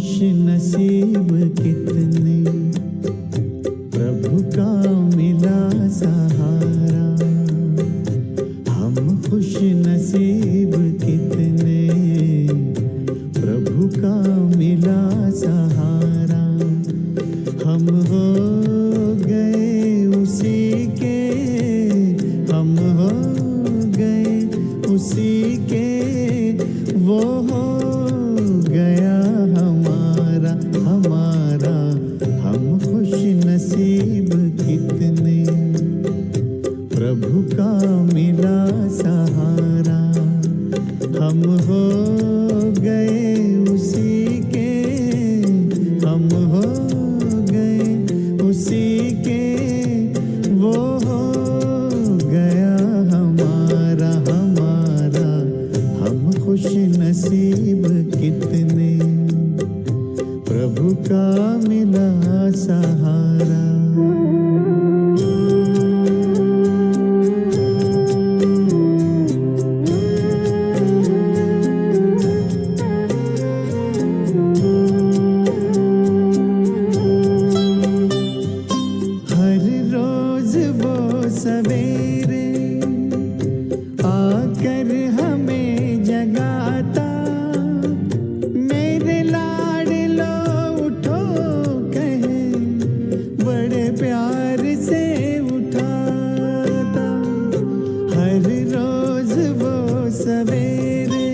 खुश नसीब कितने, प्रभु का मिला सहारा। हम खुश नसीब कितने, प्रभु का मिला सहारा। हम हो गए उसी के, हम हो गए उसी के, वो हो गया हमारा हमारा। हम खुश नसीब कितने, प्रभु का मिला सहारा। हम हो गए उसी के, हम हो गए उसी के, वो हो गया हमारा हमारा। हम खुश नसीब कितने, प्रभु का मिला सहारा। हर रोज वो सवेरे आकर हमें जगाता, मेरे लाडलो उठो कहे, बड़े प्यार से उठाता। हर रोज वो सवेरे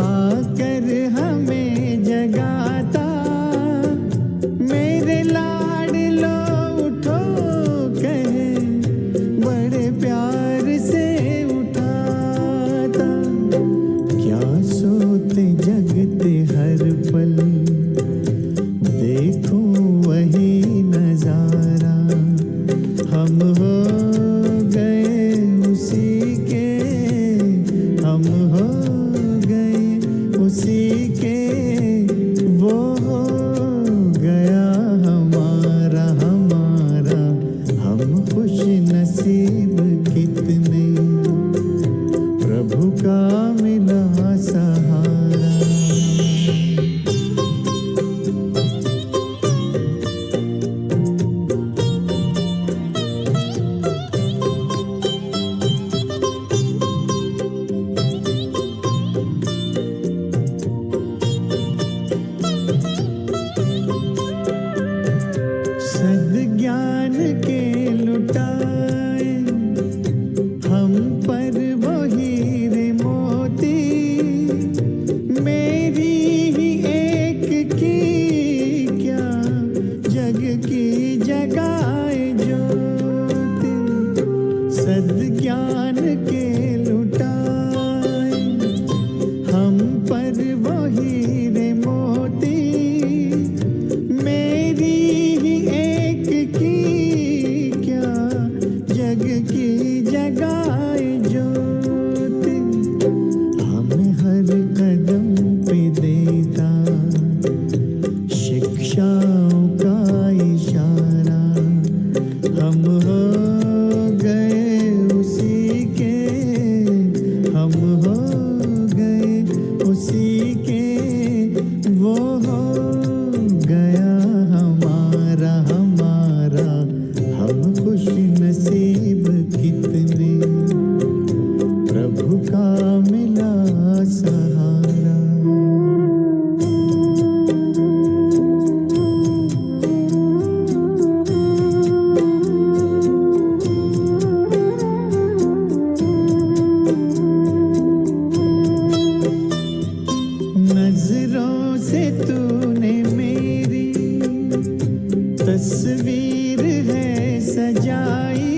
आकर हमें जगाता, मेरे लाडलो उठो कहे, बड़े प्यार से उठाता। क्या सोते जगते हर पल, देखूं वही नजारा। हम हो गए उसी के, हम हो गए उसी के, वो हो गया हमारा हमारा। हम खुश नसीब कितने, प्रभु का मिला सहारा। सद्ज्ञान के लुटाए हम पर वो हीरे मोती, मेरी ही एक की क्या जग की जगाए ज्योति। सद्ज्ञान के लुटाए हम पर वो हीरे मोती, मेरी ही एक की क्या जग की जगाए ज्योति। हमें हर कदम पे देता शिक्षाओं का इशारा। हम हो गए उसी के, हम हो गए उसी के, वो हो गया हमारा हमारा। हम खुश नसीब कितने, प्रभु का मिला सहारा। नजरों से तूने मेरी तस्वीर है सजाई,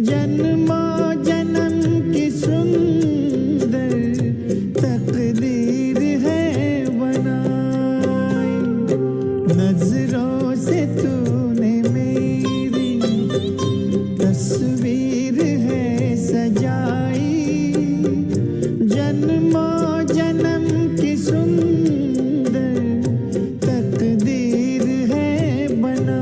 जन्मों जन्म की सुंदर तकदीर है बनाई। नजरों से तूने मेरी तस्वीर है सजाई, जन्मों जन्म की सुंदर तकदीर है बनाई।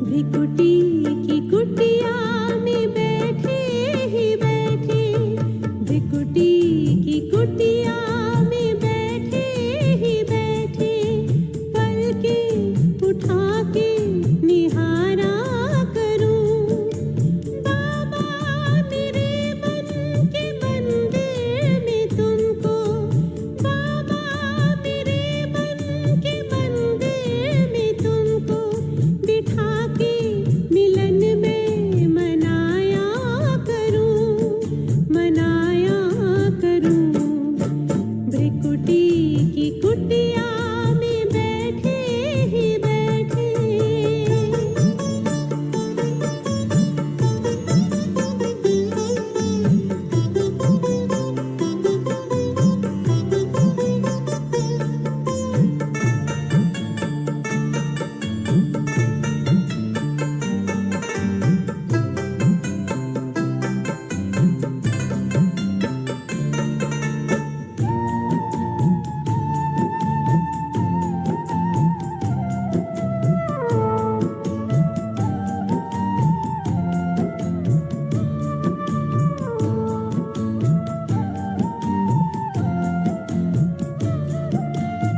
भ्रिकुटी की कुटिया में बैठे ही बैठे, भ्रिकुटी की कुटिया में बैठे ही बैठे, पलकें उठा के निहारा करूं। बाबा मेरे मन के मंदिर में तुमको, बाबा मेरे मन के मंदिर में तुमको बिठा के मिलन में मनाया करूं, मनाया करूं। भ्रिकुटी की कुटिया में बैठे ही बैठे।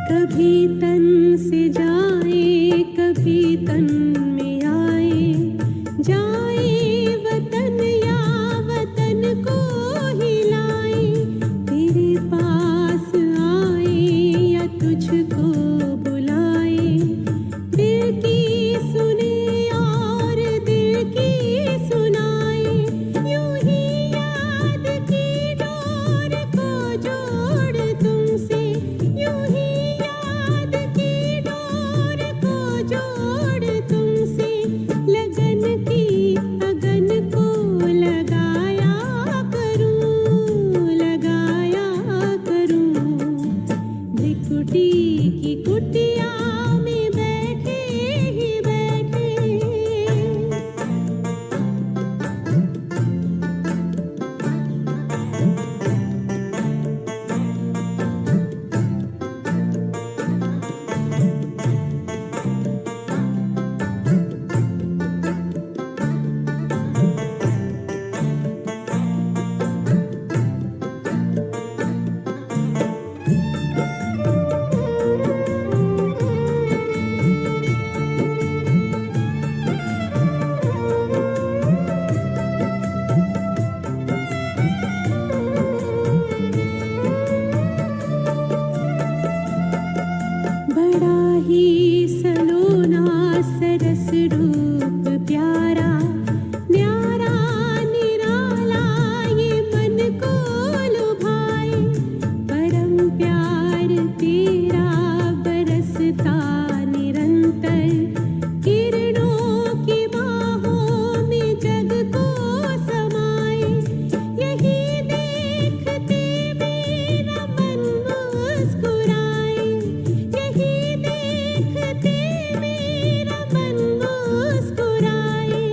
कभी तन से जाए, कभी तन में आए, जाए वतन या वतन को हिलाए, तेरे पास आए या तुझको बुलाए, दिल की सुने और दिल की सुनाए, यूं ही याद की डोर को जोड़ तुमसे, यूं ही याद की डोर को जोड़ तुमसे, लगन की अगन को लगाया करूं, लगाया करूं। भ्रिकुटी की कुटिया में बैठे ही बैठे। बड़ा ही सलोना सरस रूप प्यारा, न्यारा निराला ये मन को लुभाए, परम प्यार तेरा बरसता निरंतर, किरणों की बाहों में जग को समाए, यही देखते मेरा मन मुस्कुराए, यही देखते मेरा मन मुस्कुराए,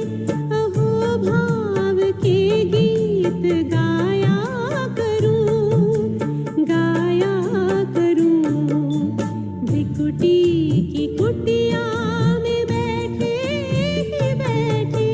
अहो भाव के गीत गाया करूं, गाया करूं। भ्रिकुटी की कुटिया में बैठे ही बैठे।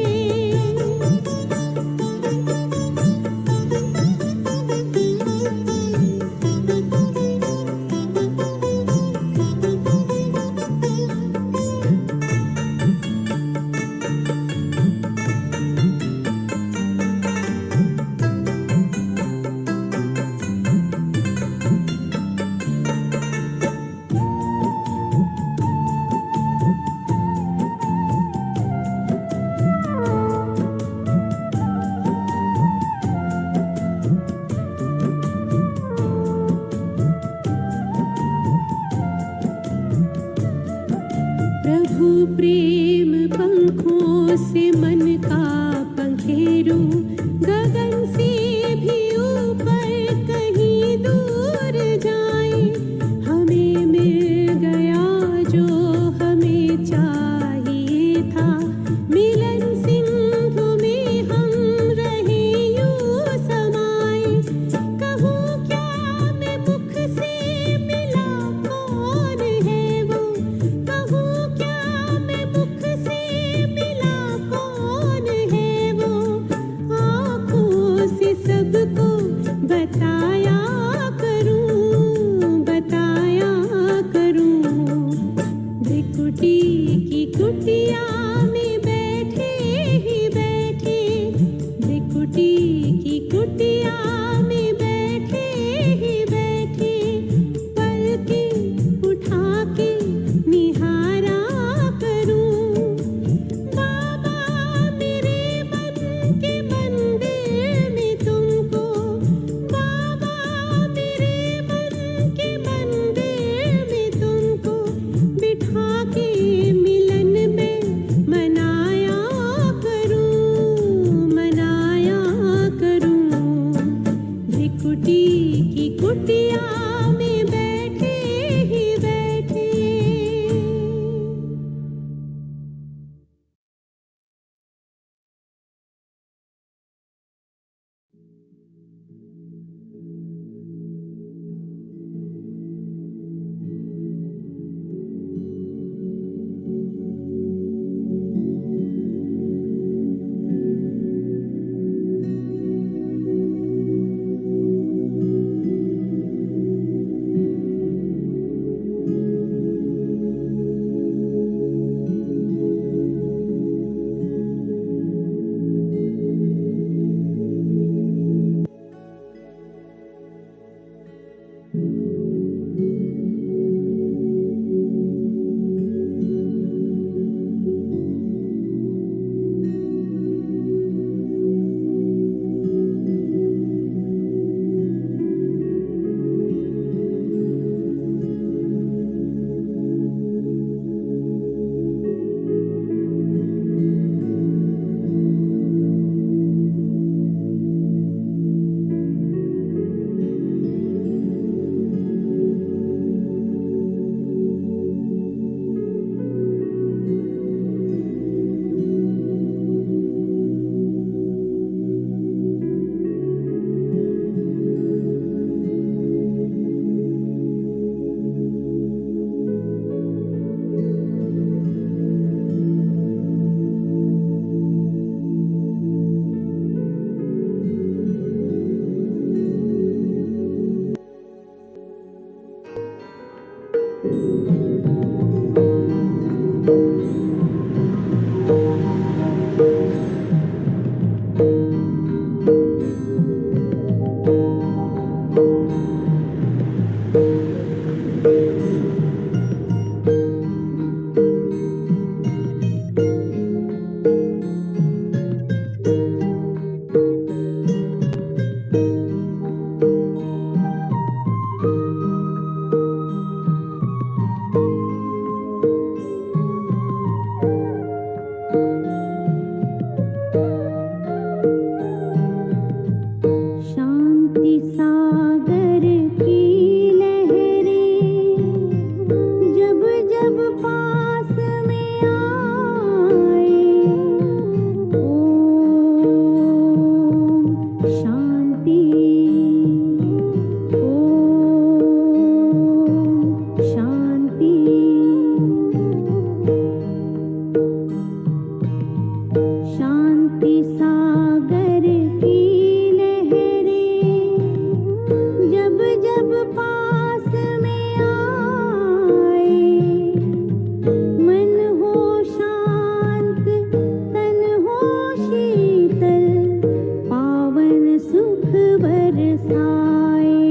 बरसाए,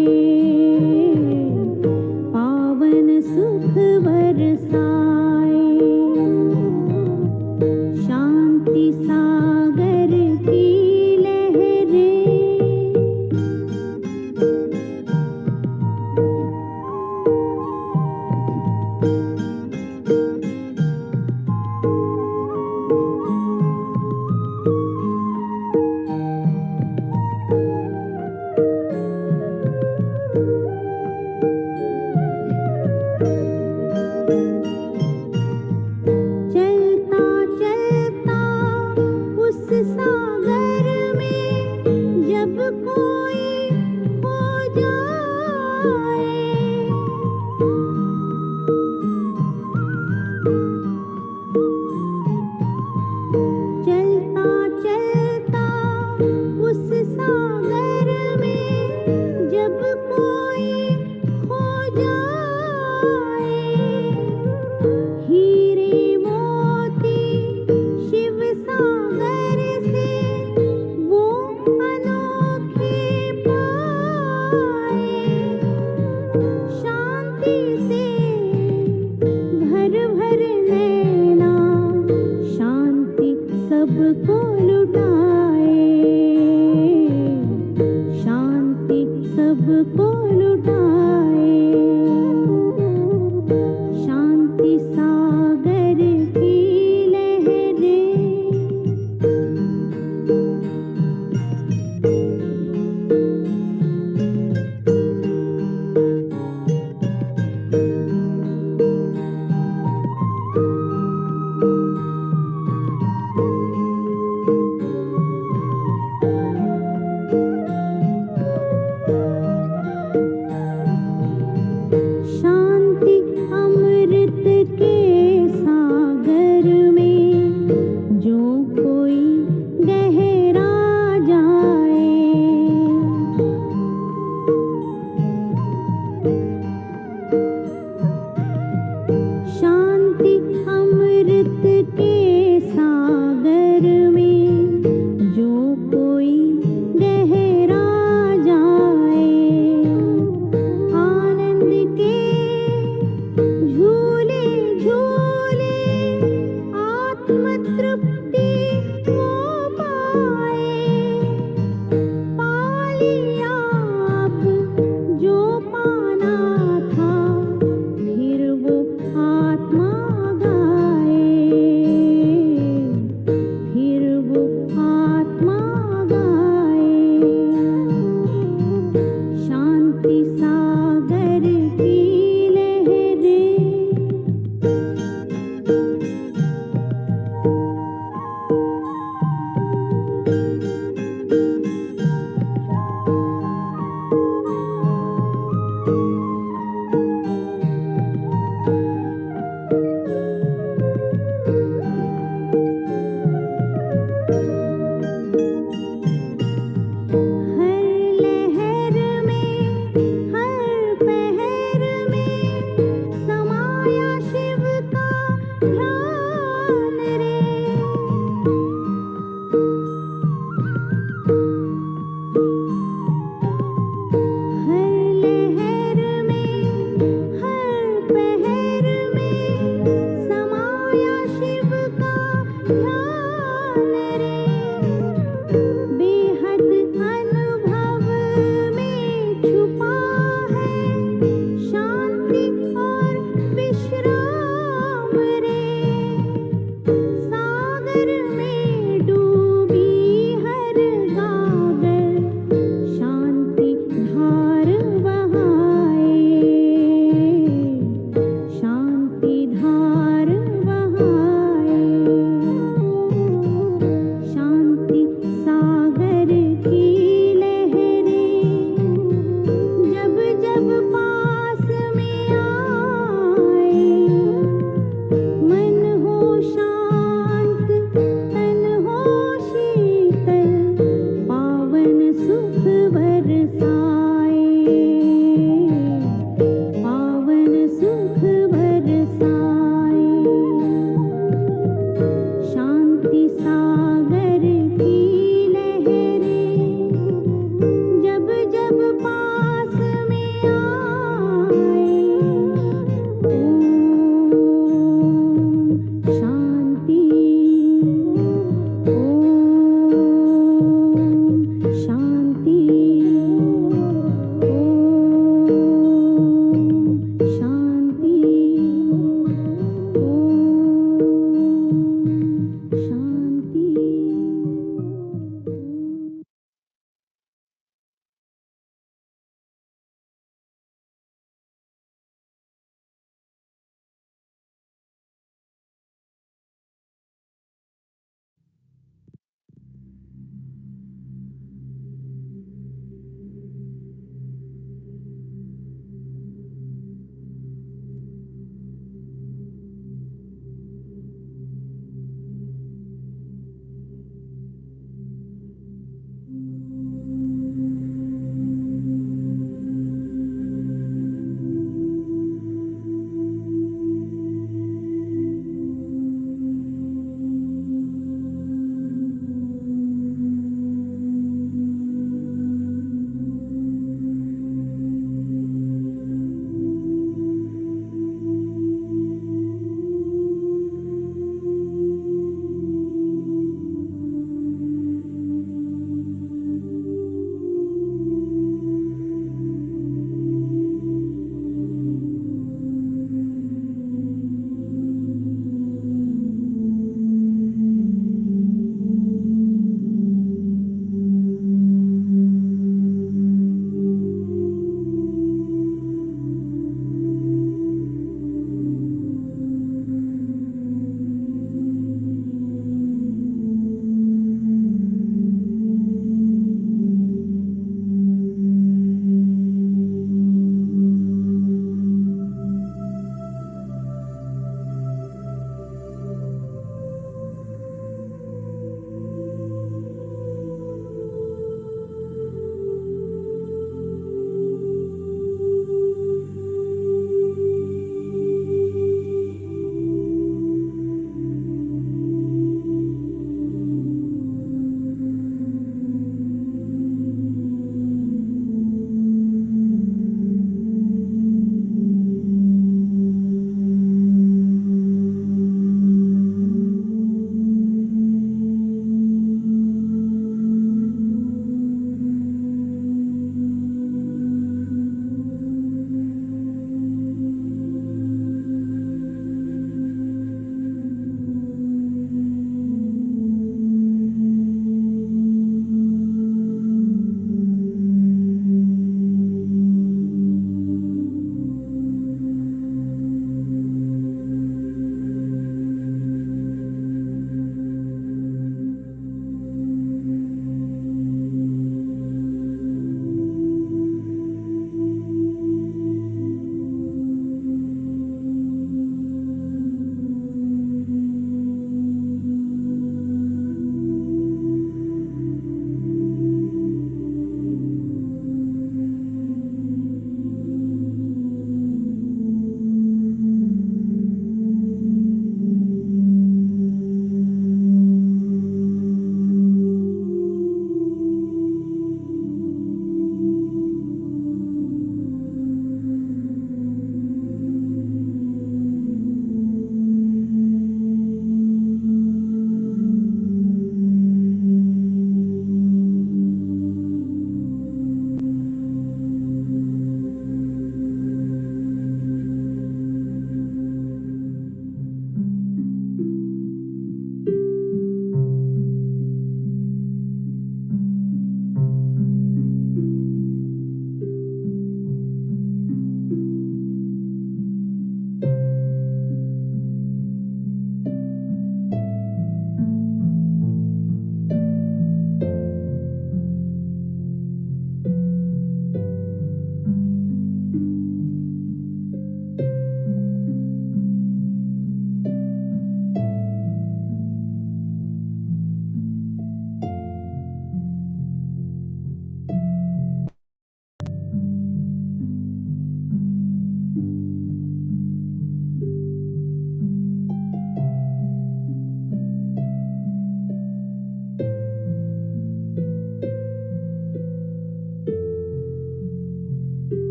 पावन सुख बरसाए। शांति सागर की लहरें, चलता चलता उस सागर में जब कोई खो जाए, चलता चलता उस सागर में जब कोई खो जाए, हीरे मोती शिव सागर से वो अनोखे पाए। शांति से भर भर नैना, शांति सबको लुटाए, शांति सबको लुटाए। शांति सागर की लहरें, शांति अमृत के सागर में जो कोई गहरा जाए, शांति अमृत के सागर में जो कोई गहरा जाए, आनंद के झूले झूले आत्म तृप्ति को पाए। पा लिया अब जो पाना था, फिर वो आत्मा गाए, फिर वो आत्मा गाए। शांति सागर की लहरें, हर लहर में हर पहर में समाया शिव का ध्यान रे। हर लहर में हर पहर में समाया शिव का ध्यान रे। बेहद अनुभव में छुपा है शांति और विश्राम रे। सागर में डूबी हर गागर, शांति धार बहाए, शांति धार बहाए। शांति सागर की लहरें जब जब पास में आए, मन हो शांत तन हो शीतल, पावन सुख बरसाए, पावन सुख बरसाए। शांति सागर की लहरें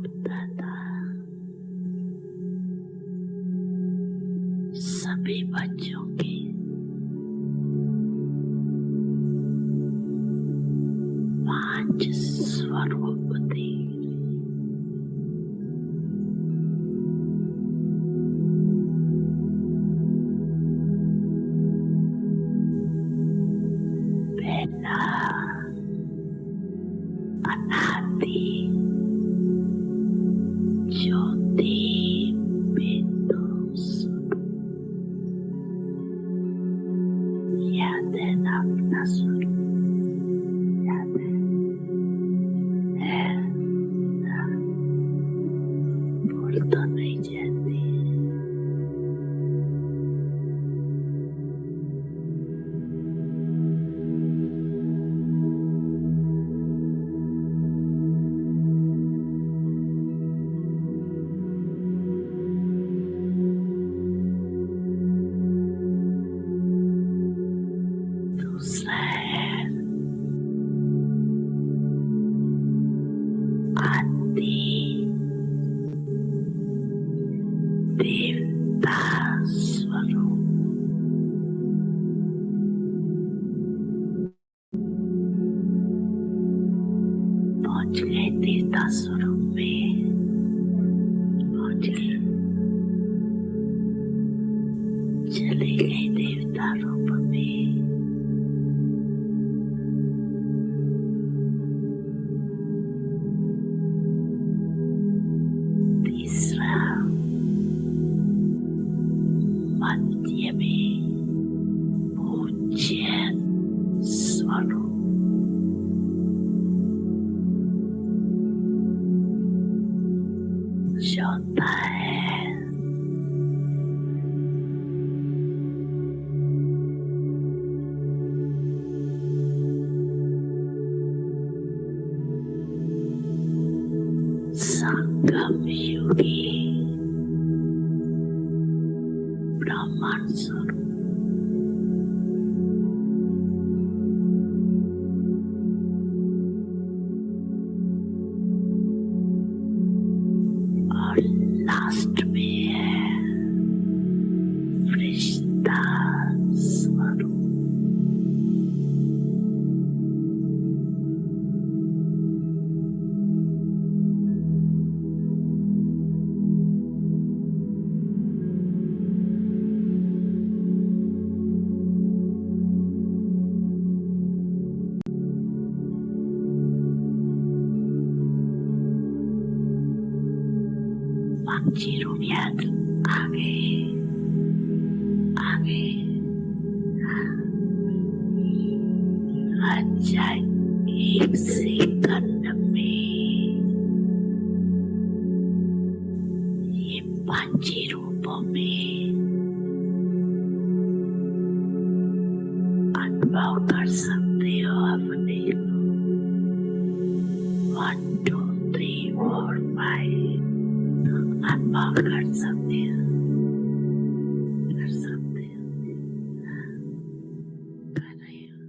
तथा सभी बच्चों की पांच स्वरूप थी। पहला अनादि ज्योति बिंदु स्वरूप। याद है ना अपना स्वरूप? याद है ना? भूल तो नहीं जाती। दूसरा है आदि देवता स्वरूप। पहुंच गए देवता स्वरूप में, पहुंच गए, चले गए देवता रूप में। तीसरा मध्य में पूज्य स्वरूप। चौथा है संगम युगी ब्राह्मण स्वरूप। और लास्ट में है फरिश्ता स्वरूप। पांची रूमियात आगे आगे अच्छा एक सेकंड में ये पांची रूपों में अनुभव कर सकते हो अपने को। 1 2 3 4 5 अनुभव कर सकते हो, कर सकते हो, कर रहे हो।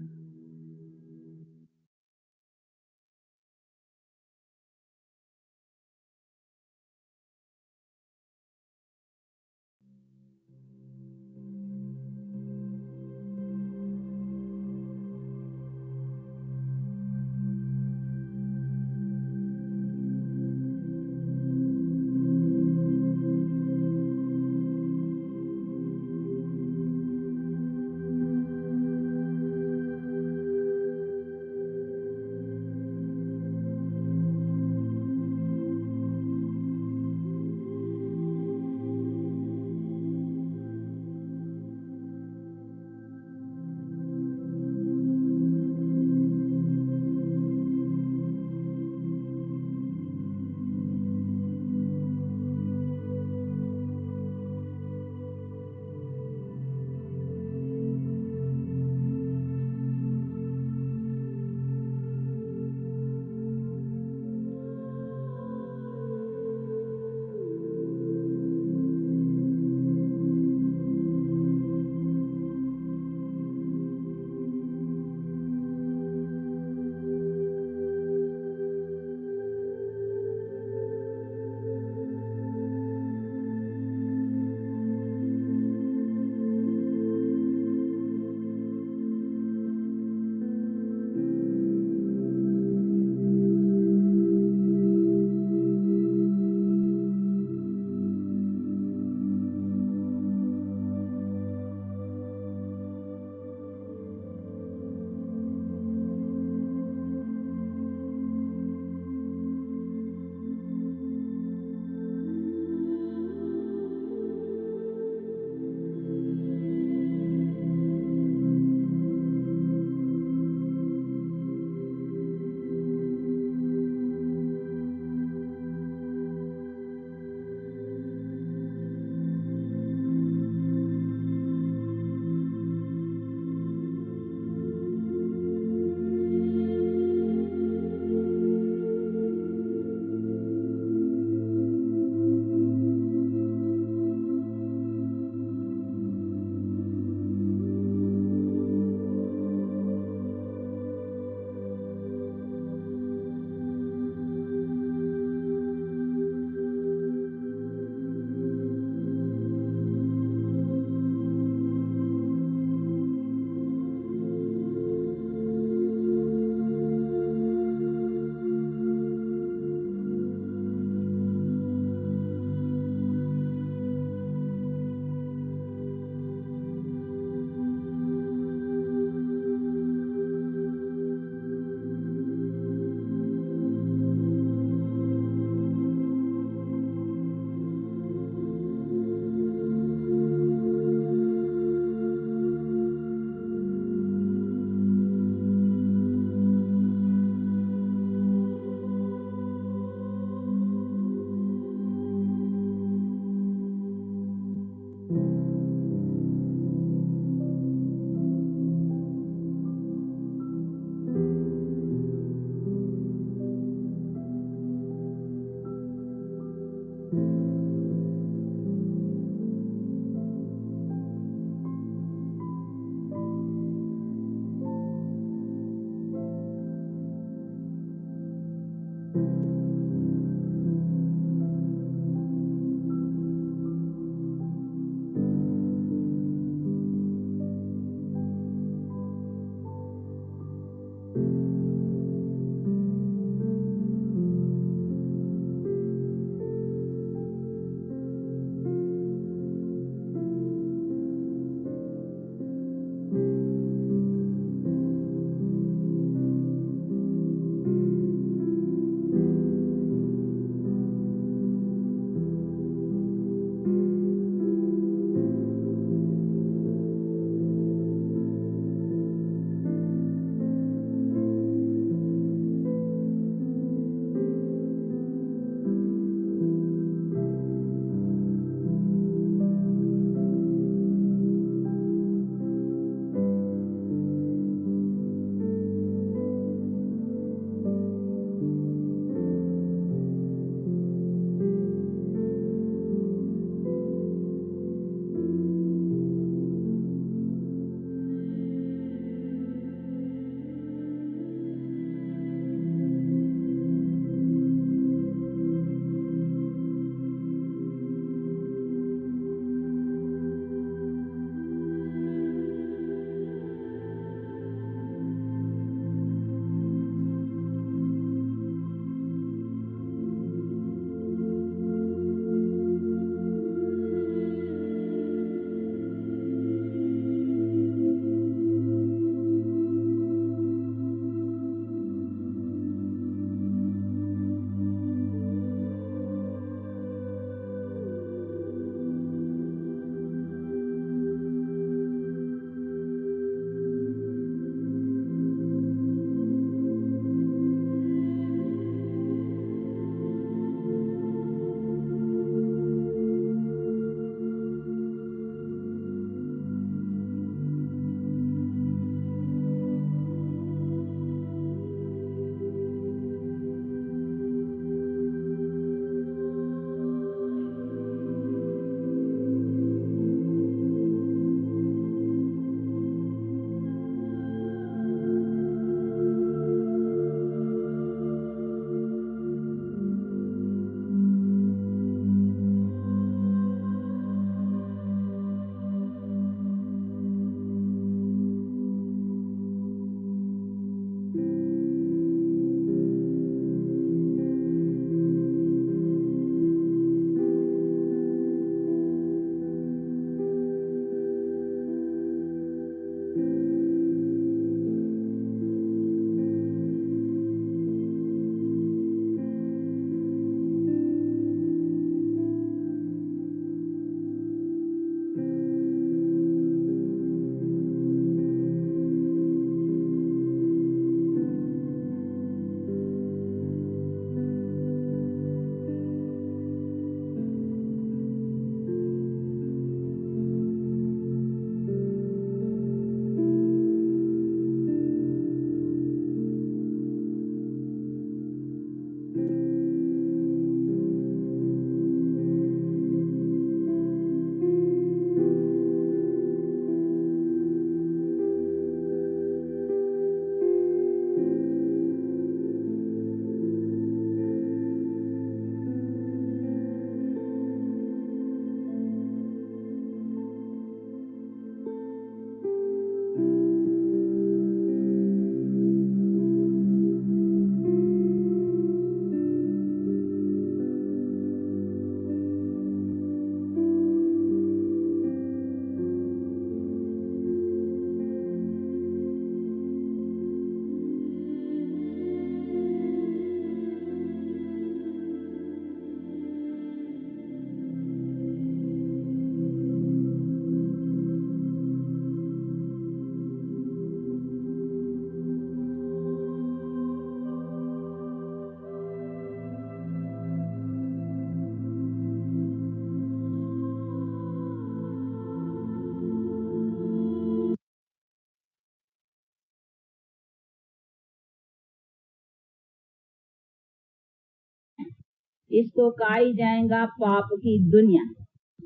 इसको कहा ही जाएगा पाप की दुनिया।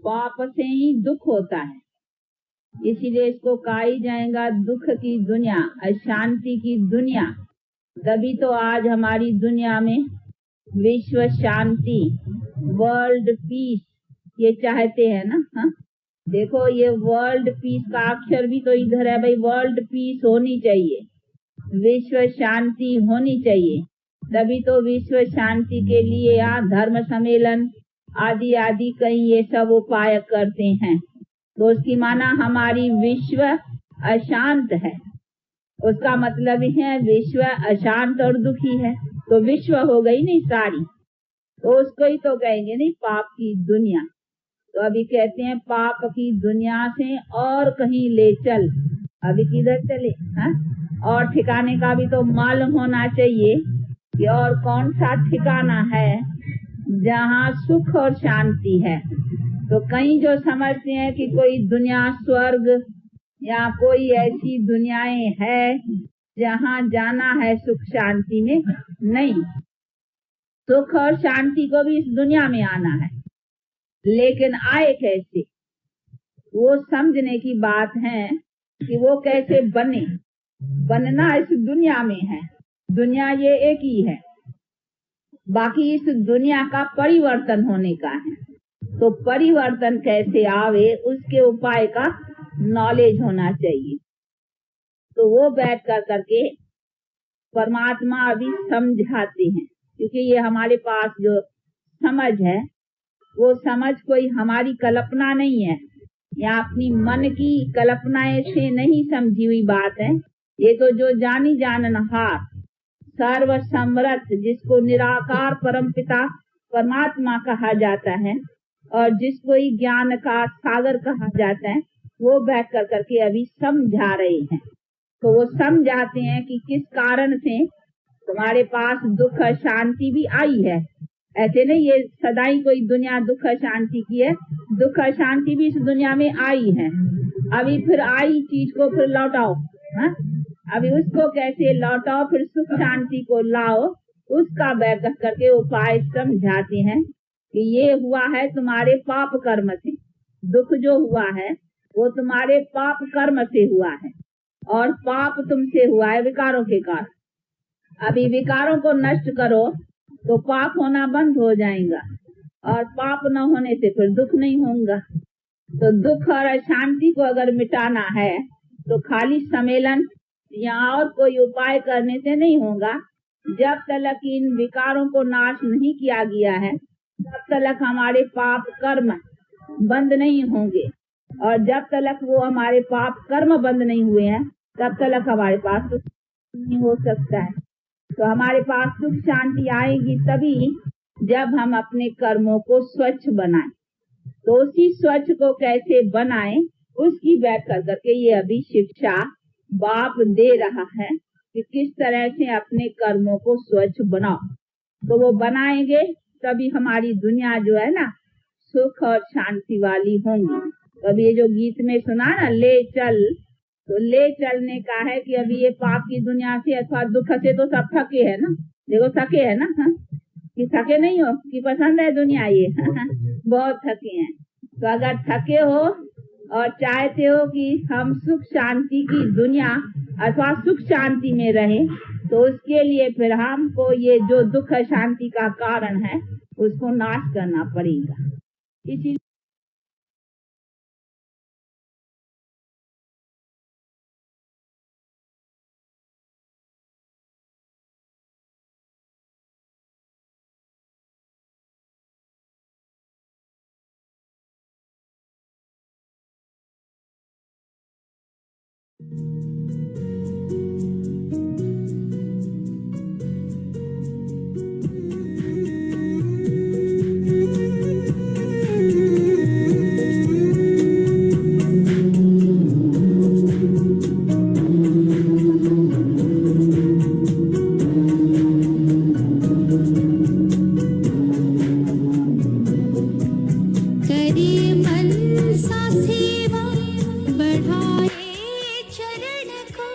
पाप से ही दुख होता है, इसीलिए इसको कहा ही जाएगा दुख की दुनिया, अशांति की दुनिया। तभी तो आज हमारी दुनिया में विश्व शांति, वर्ल्ड पीस ये चाहते हैं ना। हाँ, देखो ये वर्ल्ड पीस का अक्षर भी तो इधर है भाई। वर्ल्ड पीस होनी चाहिए, विश्व शांति होनी चाहिए। तभी तो विश्व शांति के लिए यहाँ धर्म सम्मेलन आदि आदि कई ये सब उपाय करते हैं। तो उसकी माना हमारी विश्व अशांत है, उसका मतलब है विश्व अशांत और दुखी है। तो विश्व हो गई नहीं सारी, तो उसको ही तो कहेंगे नहीं पाप की दुनिया। तो अभी कहते हैं पाप की दुनिया से और कहीं ले चल। अभी किधर चले? हाँ, और ठिकाने का भी तो मालूम होना चाहिए कि और कौन सा ठिकाना है जहाँ सुख और शांति है। तो कई जो समझते हैं कि कोई दुनिया स्वर्ग या कोई ऐसी दुनियाएं है जहाँ जाना है सुख शांति में, नहीं। सुख और शांति को भी इस दुनिया में आना है, लेकिन आए कैसे, वो समझने की बात है कि वो कैसे बने। बनना इस दुनिया में है, दुनिया ये एक ही है, बाकी इस दुनिया का परिवर्तन होने का है। तो परिवर्तन कैसे आवे उसके उपाय का नॉलेज होना चाहिए। तो वो बैठ कर करके परमात्मा अभी समझाते हैं, क्योंकि ये हमारे पास जो समझ है वो समझ कोई हमारी कल्पना नहीं है या अपनी मन की कल्पनाएं से नहीं समझी हुई बात है। ये तो जो जानी जाननहार सर्व समर्थ, जिसको निराकार परमपिता परमात्मा कहा जाता है और जिसको ही ज्ञान का सागर कहा जाता है, वो बैठ कर करके अभी समझा रहे हैं। तो वो समझाते हैं कि किस कारण से तुम्हारे पास दुख शांति भी आई है। ऐसे नहीं ये सदाई कोई दुनिया दुख शांति की है, दुख शांति भी इस दुनिया में आई है। अभी फिर आई चीज को फिर लौटाओ। हाँ, अभी उसको कैसे लौटाओ, फिर सुख शांति को लाओ, उसका बैठ करके उपाय समझाते हैं कि ये हुआ है तुम्हारे पाप कर्म से। दुख जो हुआ है वो तुम्हारे पाप कर्म से हुआ है, और पाप तुमसे हुआ है विकारों के कारण। अभी विकारों को नष्ट करो तो पाप होना बंद हो जाएगा, और पाप न होने से फिर दुख नहीं होगा। तो दुख और अशांति को अगर मिटाना है तो खाली सम्मेलन या और कोई उपाय करने से नहीं होगा। जब तक इन विकारों को नाश नहीं किया गया है, तब तक हमारे पाप कर्म बंद नहीं होंगे, और जब तक वो हमारे पाप कर्म बंद नहीं हुए हैं, तब तक हमारे पास सुख नहीं हो सकता है। तो हमारे पास सुख शांति आएगी तभी जब हम अपने कर्मों को स्वच्छ बनाएं। तो उसी स्वच्छ को कैसे बनाएं, उसकी बैठ कर करके ये अभी शिक्षा बाप दे रहा है कि किस तरह से अपने कर्मों को स्वच्छ बनाओ। तो वो बनाएंगे तभी हमारी दुनिया जो है ना सुख और शांति वाली होंगी। तो अभी ये जो गीत में सुना ना, ले चल, तो ले चलने का है कि अभी ये पाप की दुनिया से अथवा दुख से तो सब थके है ना। देखो थके है ना, हाँ? कि थके नहीं हो कि पसंद है दुनिया ये बहुत थके हैं। तो अगर थके हो और चाहते हो कि हम सुख शांति की दुनिया अथवा सुख शांति में रहे, तो उसके लिए फिर हमको ये जो दुख शांति का कारण है उसको नाश करना पड़ेगा। इसी करे मन सा सेवा बढ़ाए चरण को।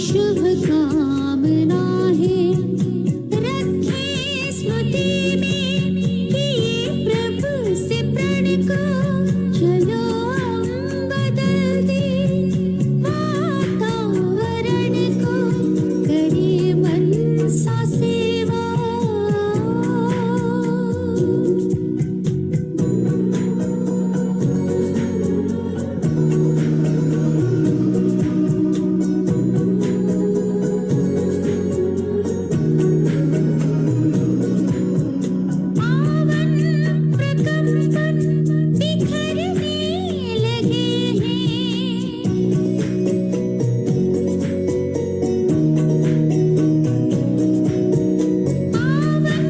शुभ कामना है। रखे स्मृति में किए प्रभु से प्रण को, चलो हम बदल दे वातावरण को, करे मन सा सेवा। पावन प्रकंपन बिखरने लगे हैं। पावन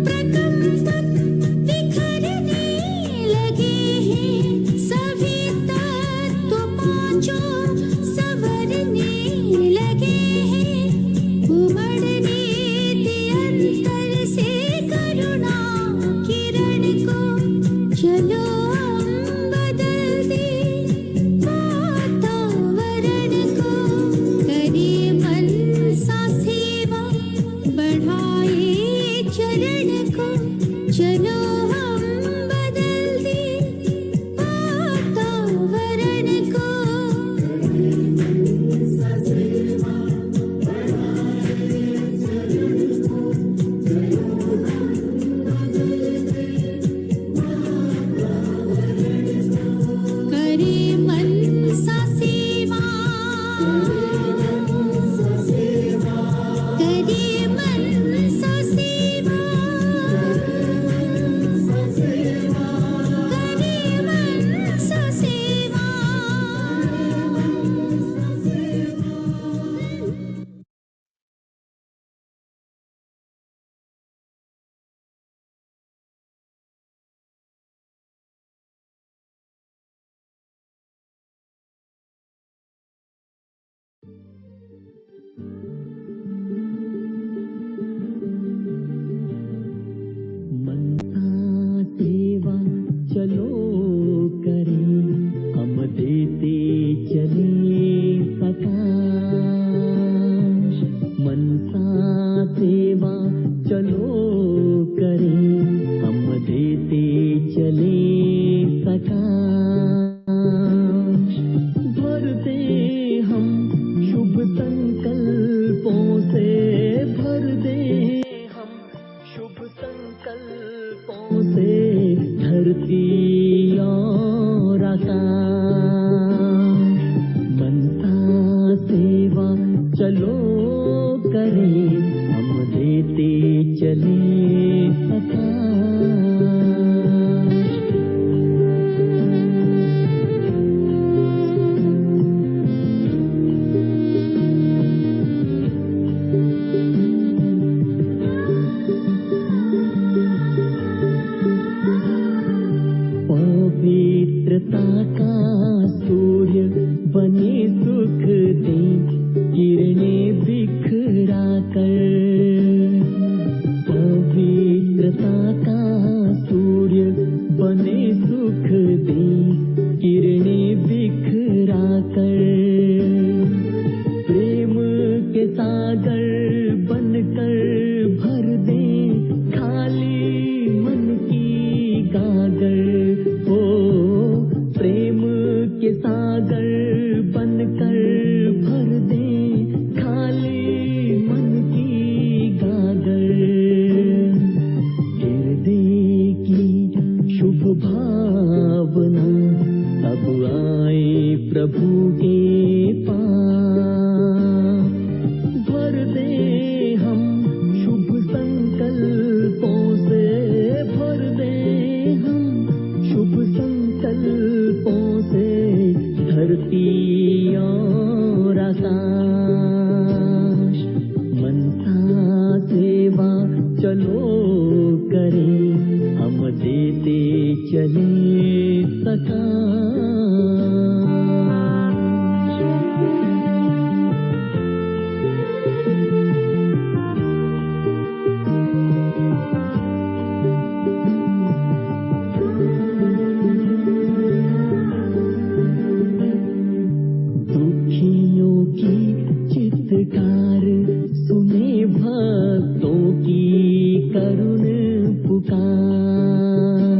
प्रकंपन बिखरने लगे हैं। सभी तत्व पांचों संवरने लगे हैं। उमड़ने दे अंतर से करुणा किरण को, चलो हम बदल दे वातावरण को, करे मन सा सेवा, बढ़ाए चरण को, चलो हम बदल दे वातावरण को। करे मन सा सेवा, करे मन सा सेवा, करे मन सा सेवा। मनसा सेवा चलो करें, हम देते चले प्रकाश। मनसा सेवा चलो करें, हम देते चले प्रकाश। भर दे हम शुभ संकल्पों से, भर दे हम शुभ संकल्पों से धरती और आकाश। मनसा सेवा चलो करें, हम देते चले प्रकाश। पवित्रता का सूर्य बने सुख दे, किरणें बिखरा कर। पवित्रता का सूर्य बने सुख दे, किरणें बिखरा कर। प्रेम के सागर बनकर भर दे खाली मन की गागर। हो प्रेम के सागर बनकर भर दे खाली मन की गागर। हृदय की शुभ भावना तब आए प्रभु के पास। भर दे सरकार सुने भक्तों की करुण पुकार,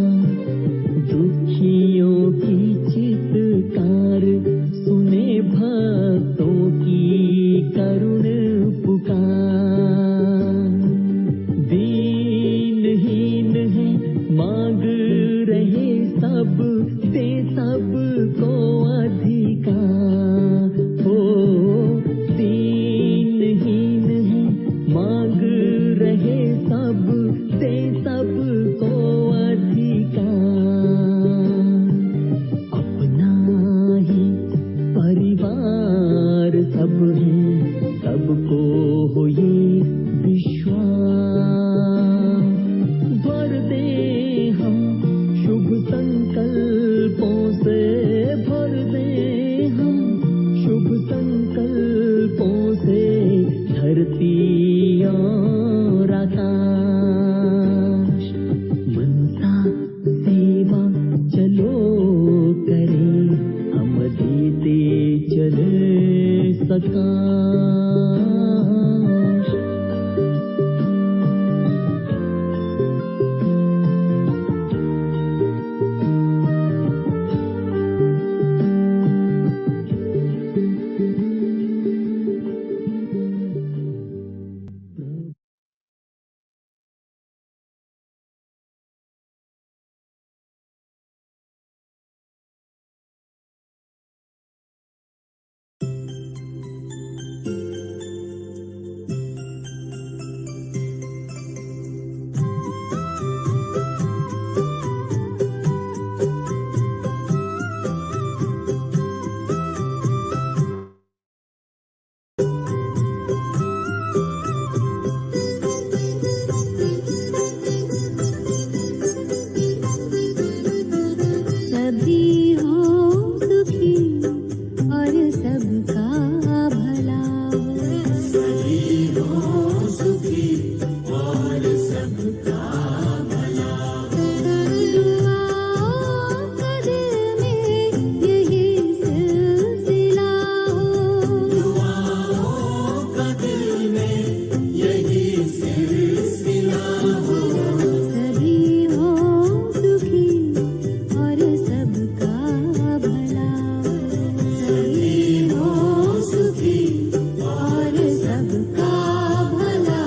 दुखियों की चित्कार सुने भक्तों की करुण पुकार। दीनहीन है मांग रहे सब से सबको अधिकार, हो दीनहीन है मांग रहे सब से सबको अधिकार। अपना ही परिवार सब है, सबको हो ये विश्वास, भर दे हम शुभ संकल्पों से, भर दे हम शुभ संकल्पों से धरती और आकाश। मनसा सेवा चलो करें, हम देते चले सकाश। सभी हो सुखी और सबका भला हो, सभी हो सुखी और सबका भला हो। दुआओं का दिल में यही सिलसिला हो, दुआओं का दिल में यही सिलसिला हो। सभी हो सुखी और सबका भला, सभी हो सुखी और सबका भला।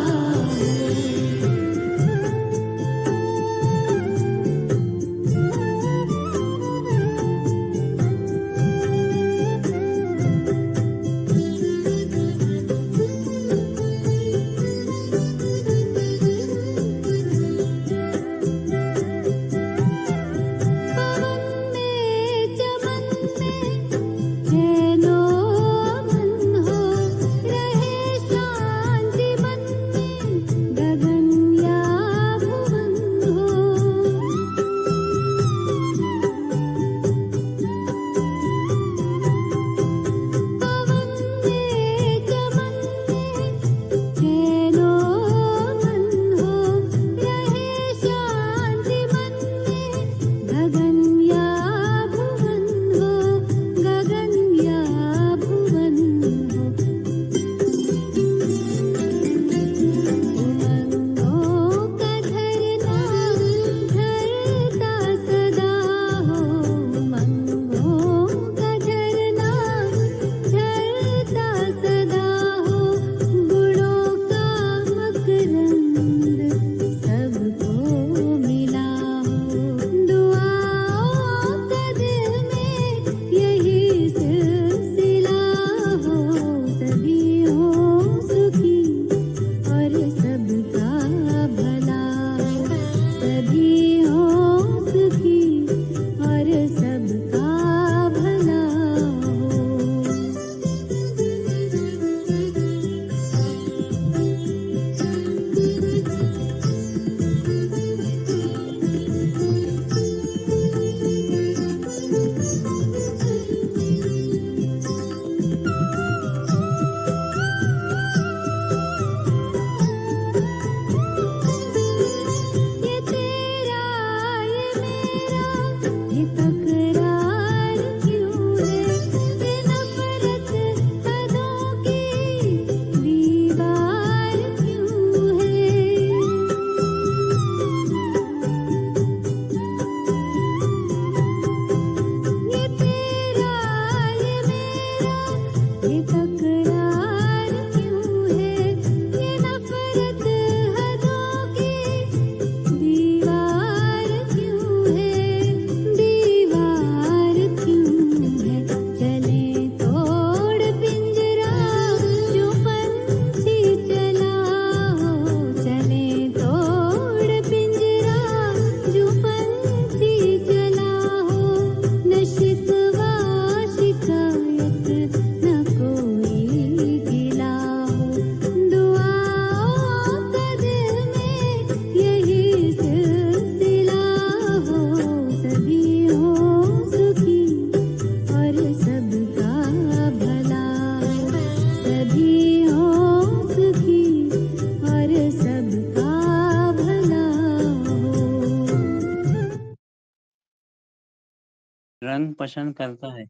रंग पसंद करता है।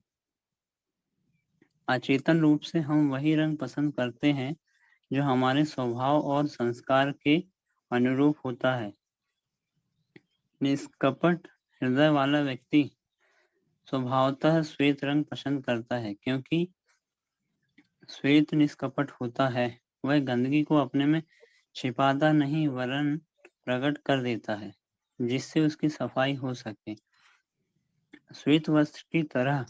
अचेतन रूप से हम वही रंग पसंद करते हैं जो हमारे स्वभाव और संस्कार के अनुरूप होता है। निष्कपट हृदय वाला व्यक्ति स्वभावतः श्वेत रंग पसंद करता है, क्योंकि श्वेत निष्कपट होता है। वह गंदगी को अपने में छिपाता नहीं वरन प्रकट कर देता है, जिससे उसकी सफाई हो सके। श्वेत वस्त्र की तरह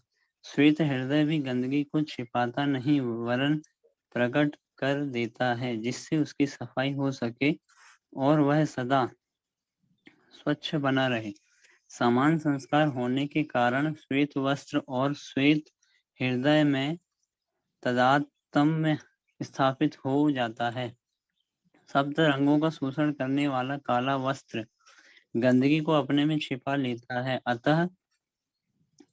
श्वेत हृदय भी गंदगी को छिपाता नहीं वरन प्रकट कर देता है, जिससे उसकी सफाई हो सके और वह सदा स्वच्छ बना रहे। समान संस्कार होने के कारण श्वेत वस्त्र और श्वेत हृदय में तादात्म्य स्थापित हो जाता है। सप्त रंगों का शोषण करने वाला काला वस्त्र गंदगी को अपने में छिपा लेता है, अतः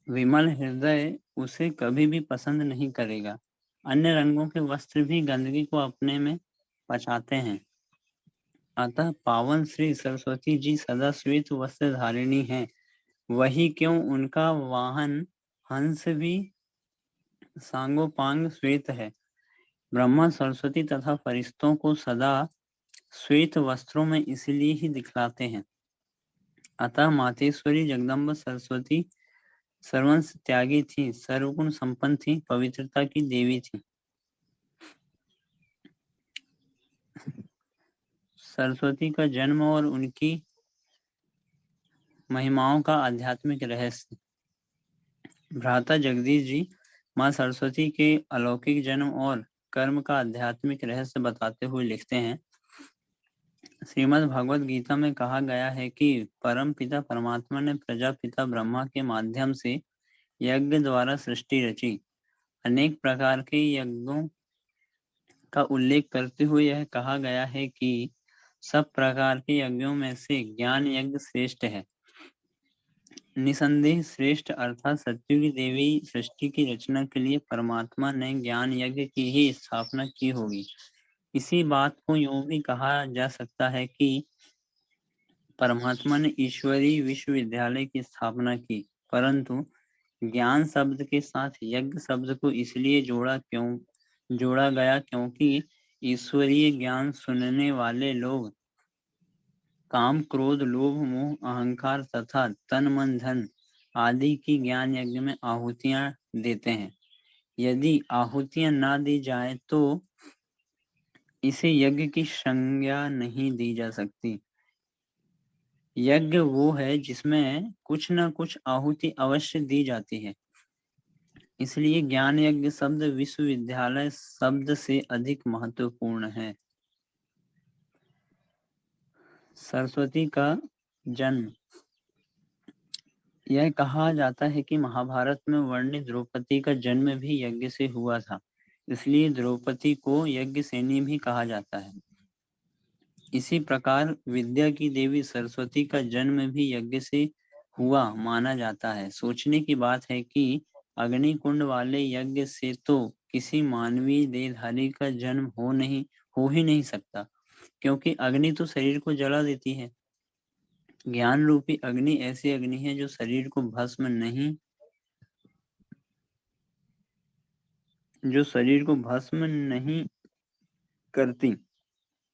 विमल हृदय उसे कभी भी पसंद नहीं करेगा। अन्य रंगों के वस्त्र भी गंदगी को अपने में पचाते हैं, अतः पावन श्री सरस्वती जी सदा श्वेत वस्त्र धारिणी हैं। वही क्यों उनका वाहन हंस भी सांगोपांग श्वेत है। ब्रह्मा सरस्वती तथा फरिश्तों को सदा श्वेत वस्त्रों में इसलिए ही दिखलाते हैं। अतः मातेश्वरी जगदम्बा सरस्वती सर्वंस त्यागी थी, सर्वगुण संपन्न थी, पवित्रता की देवी थी। सरस्वती का जन्म और उनकी महिमाओं का आध्यात्मिक रहस्य। भ्राता जगदीश जी माँ सरस्वती के अलौकिक जन्म और कर्म का आध्यात्मिक रहस्य बताते हुए लिखते हैं, श्रीमद् भगवद गीता में कहा गया है कि परम पिता परमात्मा ने प्रजापिता ब्रह्मा के माध्यम से यज्ञ द्वारा सृष्टि रची। अनेक प्रकार के यज्ञों का उल्लेख करते हुए यह कहा गया है कि सब प्रकार के यज्ञों में से ज्ञान यज्ञ श्रेष्ठ है। निसंदेह श्रेष्ठ अर्थात सत्यु की देवी सृष्टि की रचना के लिए परमात्मा ने ज्ञान यज्ञ की ही स्थापना की होगी। इसी बात को यूं भी कहा जा सकता है कि परमात्मा ने ईश्वरीय विश्वविद्यालय की स्थापना की, परंतु ज्ञान शब्द के साथ यज्ञ शब्द को इसलिए जोड़ा गया क्योंकि ईश्वरीय ज्ञान सुनने वाले लोग काम क्रोध लोभ मोह अहंकार तथा तन मन धन आदि की ज्ञान यज्ञ में आहुतियां देते हैं। यदि आहुतियां ना दी जाए तो इसे यज्ञ की संज्ञा नहीं दी जा सकती। यज्ञ वो है जिसमें कुछ न कुछ आहुति अवश्य दी जाती है। इसलिए ज्ञान यज्ञ शब्द विश्वविद्यालय शब्द से अधिक महत्वपूर्ण है। सरस्वती का जन्म। यह कहा जाता है कि महाभारत में वर्णित द्रौपदी का जन्म भी यज्ञ से हुआ था, इसलिए द्रौपदी को यज्ञसेनी भी कहा जाता है। इसी प्रकार विद्या की देवी सरस्वती का जन्म भी यज्ञ से हुआ माना जाता है। सोचने की बात है कि अग्नि कुंड वाले यज्ञ से तो किसी मानवीय देहधारी का जन्म हो ही नहीं सकता, क्योंकि अग्नि तो शरीर को जला देती है। ज्ञान रूपी अग्नि ऐसी अग्नि है जो शरीर को भस्म नहीं करती।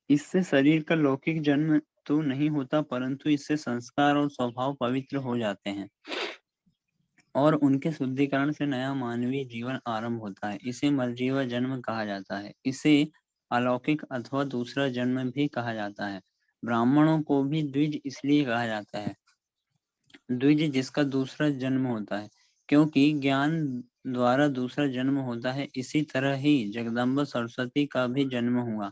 इससे शरीर का लौकिक जन्म तो नहीं होता, परंतु इससे संस्कार और स्वभाव पवित्र हो जाते हैं और उनके शुद्धिकरण से नया मानवीय जीवन आरंभ होता है। इसे मरजीवा जन्म कहा जाता है। इसे अलौकिक अथवा दूसरा जन्म भी कहा जाता है। ब्राह्मणों को भी द्विज इसलिए कहा जाता है, द्विज जिसका दूसरा जन्म होता है, क्योंकि ज्ञान द्वारा दूसरा जन्म होता है। इसी तरह ही जगदम्बा सरस्वती का भी जन्म हुआ।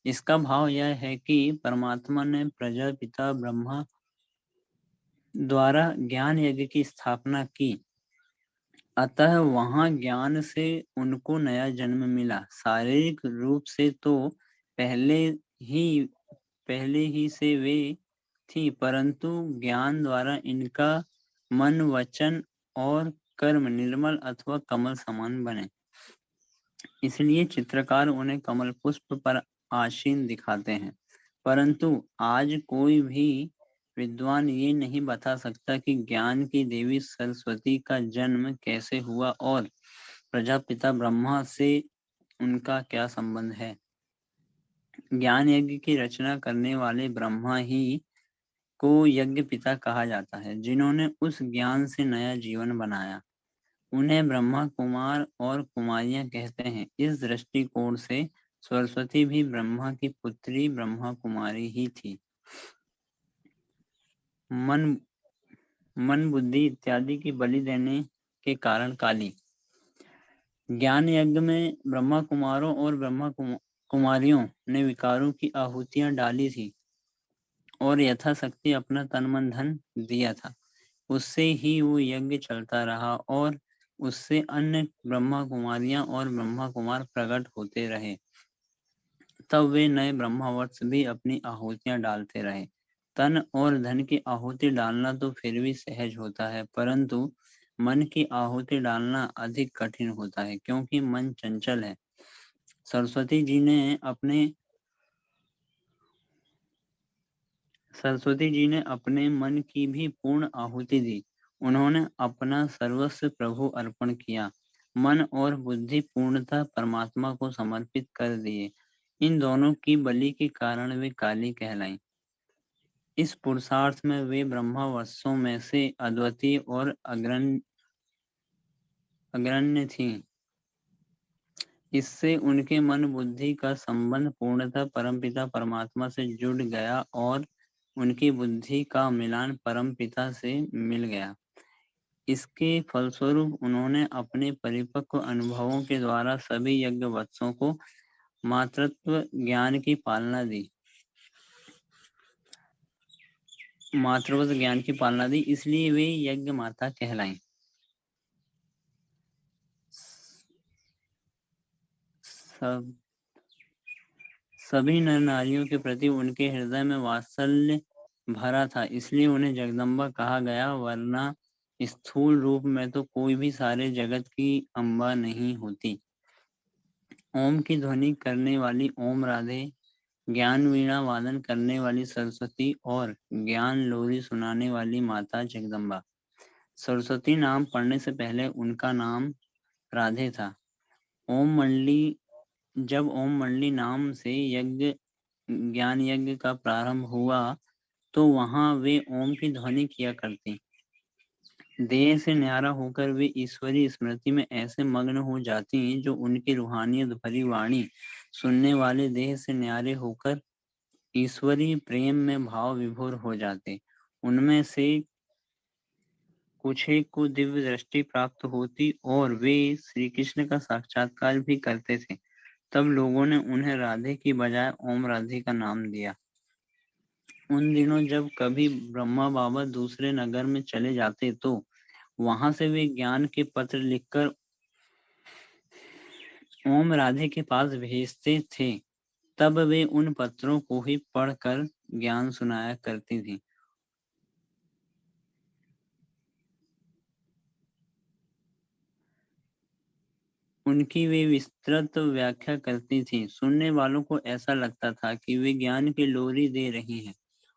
इसका भाव यह है कि परमात्मा ने प्रजापिता ब्रह्मा द्वारा ज्ञान यज्ञ की स्थापना की, अतः वहां ज्ञान से उनको नया जन्म मिला। शारीरिक रूप से तो पहले ही से वे थी, परंतु ज्ञान द्वारा इनका मन वचन और कर्म निर्मल अथवा कमल समान बने। इसलिए चित्रकार उन्हें कमल पुष्प पर आसीन दिखाते हैं। परंतु आज कोई भी विद्वान ये नहीं बता सकता कि ज्ञान की देवी सरस्वती का जन्म कैसे हुआ और प्रजापिता ब्रह्मा से उनका क्या संबंध है। ज्ञान यज्ञ की रचना करने वाले ब्रह्मा ही को यज्ञ पिता कहा जाता है, जिन्होंने उस ज्ञान से नया जीवन बनाया। उन्हें ब्रह्मा कुमार और कुमारियां कहते हैं। इस दृष्टिकोण से सरस्वती भी ब्रह्मा की पुत्री ब्रह्मा कुमारी ही थी। मन बुद्धि इत्यादि की बलि देने के कारण काली। ज्ञान यज्ञ में ब्रह्मा कुमारों और ब्रह्मा कुमारियों ने विकारों की आहुतियां डाली थी और यथाशक्ति अपना तन मन धन दिया था। उससे ही वो यज्ञ चलता रहा और उससे अन्य ब्रह्मा कुमारियां और ब्रह्मा कुमार प्रकट होते रहे। तब वे नए ब्रह्मावर्ष भी अपनी आहुतियां डालते रहे। तन और धन की आहुति डालना तो फिर भी सहज होता है, परंतु मन की आहुति डालना अधिक कठिन होता है, क्योंकि मन चंचल है। सरस्वती जी ने अपने मन की भी पूर्ण आहुति दी। उन्होंने अपना सर्वस्व प्रभु अर्पण किया। मन और बुद्धि पूर्णतः परमात्मा को समर्पित कर दिए। इन दोनों की बलि के कारण वे काली कहलाई। इस पुरुषार्थ में वे ब्रह्मावर्षों में से अद्वितीय और अग्रण्य थीं। इससे उनके मन बुद्धि का संबंध पूर्णतः परमपिता परमात्मा से जुड़ गया और उनकी बुद्धि का मिलान परमपिता से मिल गया। इसके फलस्वरूप उन्होंने अपने परिपक्व अनुभवों के द्वारा सभी यज्ञवत्सों को मातृत्व ज्ञान की पालना दी, इसलिए वे यज्ञ माता कहलाईं। सभी नर नारियों के प्रति उनके हृदय में वात्सल्य भरा था, इसलिए उन्हें जगदम्बा कहा गया, वरना स्थूल रूप में तो कोई भी सारे जगत की अम्बा नहीं होती। ओम की ध्वनि करने वाली ओम राधे, ज्ञान वीणा वादन करने वाली सरस्वती और ज्ञान लोरी सुनाने वाली माता जगदम्बा। सरस्वती नाम पढ़ने से पहले उनका नाम राधे था। जब ओम मंडली नाम से ज्ञान यज्ञ का प्रारंभ हुआ तो वहां वे ओम की ध्वनि किया करती। देह से न्यारा होकर वे ईश्वरी स्मृति में ऐसे मग्न हो जाती जो उनकी रूहानियत भरी वाणी सुनने वाले देह से न्यारे होकर ईश्वरी प्रेम में भाव विभोर हो जाते। उनमें से कुछ एक को दिव्य दृष्टि प्राप्त होती और वे श्री कृष्ण का साक्षात्कार भी करते थे। तब लोगों ने उन्हें राधे की बजाय ओम राधे का नाम दिया। उन दिनों जब कभी ब्रह्मा बाबा दूसरे नगर में चले जाते तो वहां से वे ज्ञान के पत्र लिखकर ओम राधे के पास भेजते थे। तब वे उन पत्रों को ही पढ़कर ज्ञान सुनाया करती थी। उनकी वे विस्तृत व्याख्या करती थी। सुनने वालों को ऐसा लगता था कि वे ज्ञान की लोरी दे रही हैं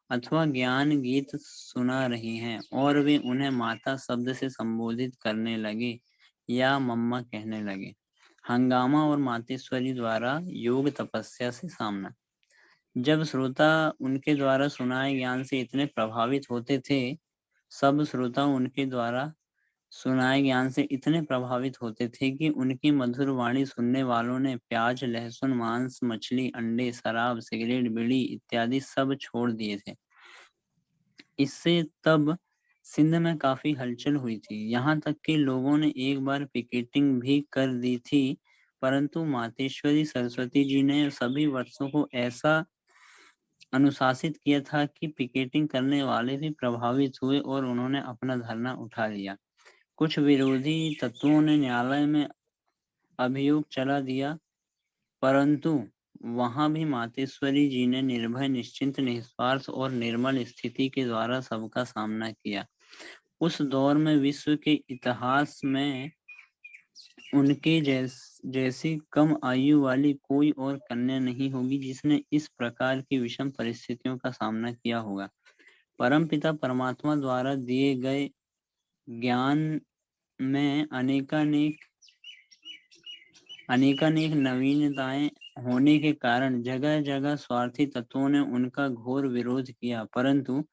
अथवा ज्ञान गीत सुना रही हैं, और वे उन्हें माता शब्द से संबोधित करने लगे या मम्मा कहने लगे। हंगामा और मातेश्वरी द्वारा योग तपस्या से सामना। जब श्रोता उनके द्वारा सुनाए ज्ञान से इतने प्रभावित होते थे, सब श्रोता उनके द्वारा सुनाए ज्ञान से इतने प्रभावित होते थे कि उनकी मधुर वाणी सुनने वालों ने प्याज, लहसुन, मांस, मछली, अंडे, शराब, सिगरेट, बीड़ी इत्यादि सब छोड़ दिए थे। इससे तब सिंध में काफी हलचल हुई थी। यहाँ तक कि लोगों ने एक बार पिकेटिंग भी कर दी थी, परंतु मातेश्वरी सरस्वती जी ने सभी वर्षों को ऐसा अनुशासित किया था कि पिकेटिंग करने वाले भी प्रभावित हुए और उन्होंने अपना धरना उठा लिया। कुछ विरोधी तत्वों ने न्यायालय में अभियोग चला दिया, परंतु वहां भी मातेश्वरी जी ने निर्भय, निश्चिंत, निस्वार्थ और निर्मल स्थिति के द्वारा सबका सामना किया। उस दौर में विश्व के इतिहास में उनके जैसी कम आयु वाली कोई और कन्या नहीं होगी जिसने इस प्रकार की विषम परिस्थितियों का सामना किया होगा। परमपिता परमात्मा द्वारा दिए गए ज्ञान में अनेकानेक नवीनताएं होने के कारण जगह जगह स्वार्थी तत्वों ने उनका घोर विरोध किया, परंतु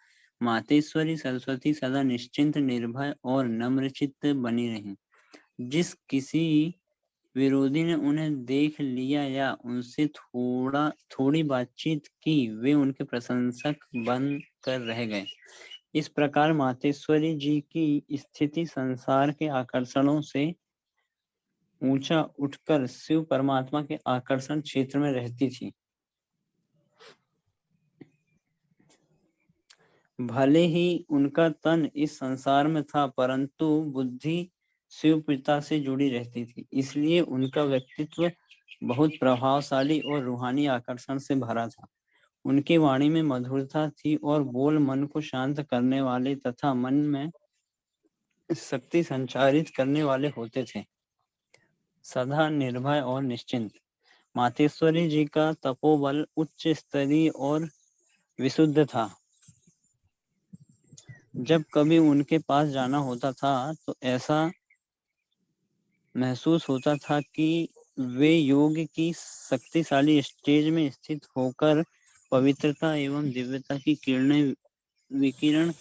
मातेश्वरी सरस्वती सदा निश्चिंत, निर्भय और नम्रचित्त बनी रही। जिस किसी विरोधी ने उन्हें देख लिया या उनसे थोड़ी बातचीत की, वे उनके प्रशंसक बन कर रह गए। इस प्रकार मातेश्वरी जी की स्थिति संसार के आकर्षणों से ऊंचा उठकर शिव परमात्मा के आकर्षण क्षेत्र में रहती थी। भले ही उनका तन इस संसार में था, परंतु बुद्धि शिव पिता से जुड़ी रहती थी, इसलिए उनका व्यक्तित्व बहुत प्रभावशाली और रूहानी आकर्षण से भरा था। उनकी वाणी में मधुरता थी और बोल मन को शांत करने वाले तथा मन में शक्ति संचारित करने वाले होते थे। सदा निर्भय और निश्चिंत। मातेश्वरी जी का तपोबल उच्च स्तरीय और विशुद्ध था। जब कभी उनके पास जाना होता था तो ऐसा महसूस होता था कि वे योग की शक्तिशाली स्टेज में स्थित होकर पवित्रता एवं दिव्यता की किरणें विकिरण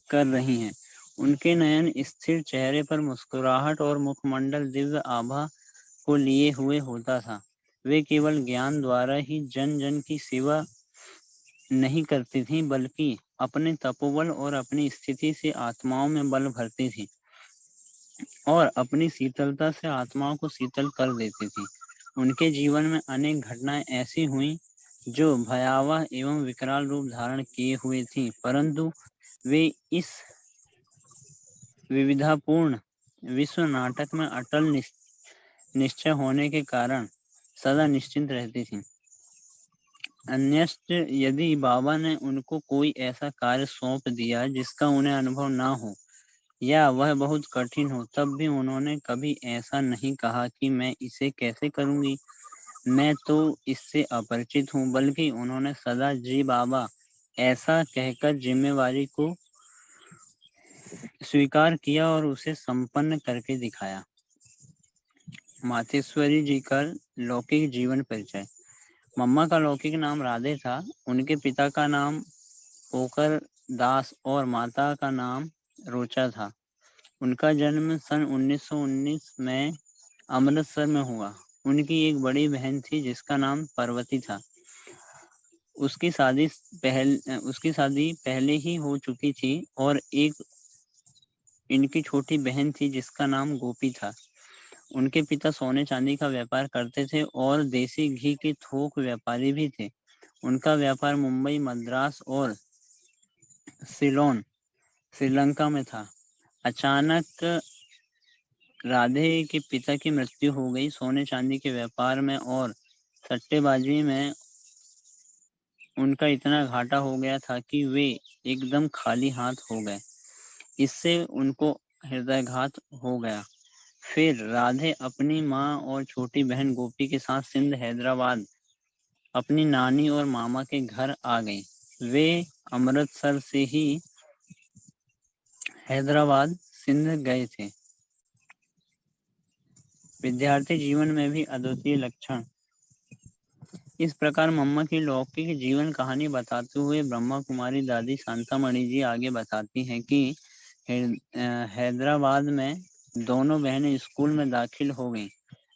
कर रही हैं। उनके नयन स्थिर, चेहरे पर मुस्कुराहट और मुखमंडल दिव्य आभा को लिए हुए होता था। वे केवल ज्ञान द्वारा ही जन जन की सेवा नहीं करती थी, बल्कि अपने तपोबल और अपनी स्थिति से आत्माओं में बल भरती थी और अपनी शीतलता से आत्माओं को शीतल कर देती थी। उनके जीवन में अनेक घटनाएं ऐसी हुई जो भयावह एवं विकराल रूप धारण किए हुए थी, परंतु वे इस विविधापूर्ण विश्व नाटक में अटल निश्चय होने के कारण सदा निश्चिंत रहती थी। अन्यथा यदि बाबा ने उनको कोई ऐसा कार्य सौंप दिया जिसका उन्हें अनुभव ना हो या वह बहुत कठिन हो, तब भी उन्होंने कभी ऐसा नहीं कहा कि मैं इसे कैसे करूंगी, मैं तो इससे अपरिचित हूँ, बल्कि उन्होंने सदा जी बाबा ऐसा कहकर जिम्मेवारी को स्वीकार किया और उसे संपन्न करके दिखाया। मातेश्वरी जी का लौकिक जीवन परिचय। मम्मा का लौकिक नाम राधे था। उनके पिता का नाम पोकर दास और माता का नाम रोचा था। उनका जन्म सन 1919 में अमृतसर में हुआ। उनकी एक बड़ी बहन थी जिसका नाम पार्वती था। उसकी शादी पहले ही हो चुकी थी और एक इनकी छोटी बहन थी जिसका नाम गोपी था। उनके पिता सोने चांदी का व्यापार करते थे और देसी घी के थोक व्यापारी भी थे। उनका व्यापार मुंबई, मद्रास और सिलोन, श्रीलंका में था। अचानक राधे के पिता की मृत्यु हो गई। सोने चांदी के व्यापार में और सट्टेबाजी में उनका इतना घाटा हो गया था कि वे एकदम खाली हाथ हो गए। इससे उनको हृदयाघात हो गया। फिर राधे अपनी माँ और छोटी बहन गोपी के साथ सिंध, हैदराबाद अपनी नानी और मामा के घर आ गई। वे अमृतसर से ही हैदराबाद, सिंध गए थे। विद्यार्थी जीवन में भी अद्वितीय लक्षण। इस प्रकार मम्मा की लौकिक जीवन कहानी बताते हुए ब्रह्मा कुमारी दादी शांतामणि जी आगे बताती हैं कि हैदराबाद में दोनों बहनें स्कूल में दाखिल हो गईं।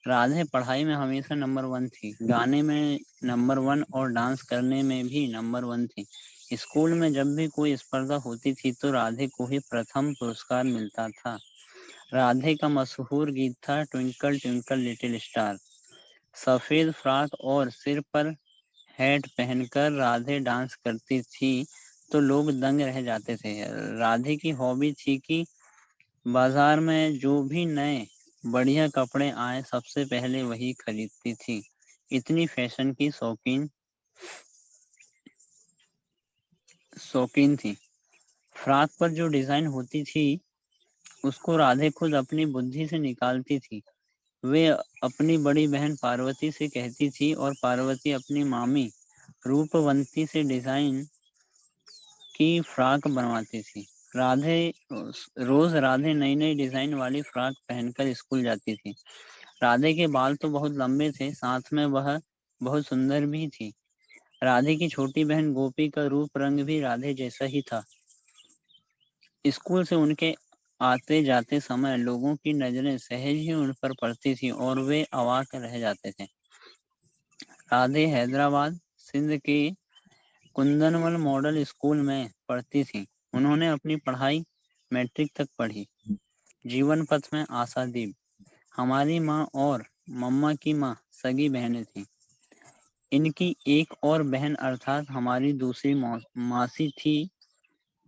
राधे पढ़ाई में हमेशा नंबर 1 थी, गाने में नंबर 1 और डांस करने में भी नंबर 1 थी। स्कूल में जब भी कोई स्पर्धा होती थी तो राधे को ही प्रथम पुरस्कार मिलता था। राधे का मशहूर गीत था ट्विंकल ट्विंकल लिटिल स्टार। सफेद फ्रॉक और सिर पर हैट पहनकर राधे डांस करती थी तो लोग दंग रह जाते थे। राधे की हॉबी थी कि बाजार में जो भी नए बढ़िया कपड़े आए सबसे पहले वही खरीदती थी। इतनी फैशन की शौकीन थी। फ्रॉक पर जो डिजाइन होती थी उसको राधे खुद अपनी बुद्धि से निकालती थी। वे अपनी बड़ी बहन पार्वती से कहती थी और पार्वती अपनी मामी रूपवंती से डिजाइन की फ्रॉक बनवाती थी। रोज राधे नई नई डिजाइन वाली फ्रॉक पहनकर स्कूल जाती थी। राधे के बाल तो बहुत लंबे थे, साथ में वह बहुत सुंदर भी थी। राधे की छोटी बहन गोपी का रूप रंग भी राधे जैसा ही था। स्कूल से उनके आते जाते समय लोगों की नजरें सहज ही उन पर पड़ती थी और वे अवाक रह जाते थे। राधे हैदराबाद सिंध के कुंदनवल मॉडल स्कूल में पढ़ती थी। उन्होंने अपनी पढ़ाई मैट्रिक तक पढ़ी। जीवन पथ में आशादीप हमारी माँ और मम्मा की माँ सगी बहनें थीं। इनकी एक और बहन अर्थात हमारी दूसरी मासी थी,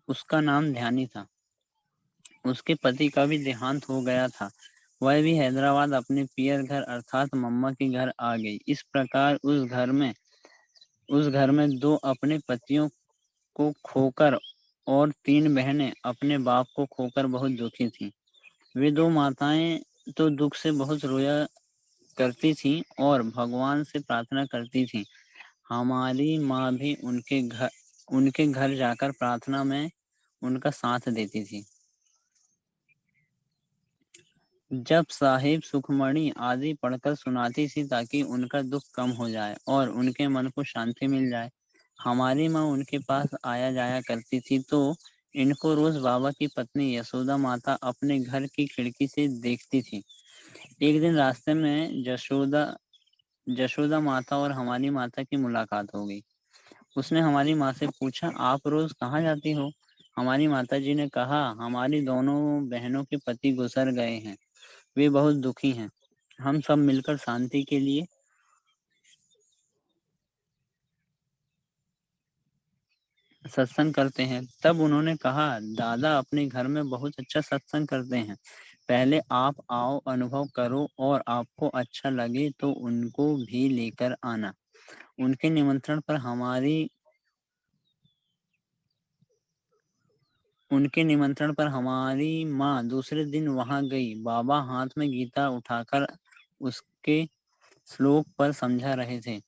उसका नाम ध्यानी था। उसके पति का भी देहांत हो गया था। वह भी हैदराबाद अपने पियर घर अर्थात मम्मा के घर आ गई। इस प्रकार उस घर में दो अपने पतियों को खोकर और 3 बहनें अपने बाप को खोकर बहुत दुखी थीं। वे 2 माताएं तो दुख से बहुत रोया करती थीं और भगवान से प्रार्थना करती थीं। हमारी माँ भी उनके घर जाकर प्रार्थना में उनका साथ देती थी। जब साहिब सुखमणि आदि पढ़कर सुनाती थी ताकि उनका दुख कम हो जाए और उनके मन को शांति मिल जाए। हमारी माँ उनके पास आया जाया करती थी तो इनको रोज बाबा की पत्नी यशोदा माता अपने घर की खिड़की से देखती थी। एक दिन रास्ते में जशोदा माता और हमारी माता की मुलाकात हो गई। उसने हमारी माँ से पूछा, आप रोज कहाँ जाती हो? हमारी माता जी ने कहा, हमारी दोनों बहनों के पति गुजर गए हैं, वे बहुत दुखी हैं। हम सब मिलकर शांति के लिए सत्संग करते हैं। तब उन्होंने कहा, दादा अपने घर में बहुत अच्छा सत्संग करते हैं, पहले आप आओ, अनुभव करो और आपको अच्छा लगे तो उनको भी लेकर आना। उनके निमंत्रण पर हमारी माँ दूसरे दिन वहां गई। बाबा हाथ में गीता उठाकर उसके श्लोक पर समझा रहे थे।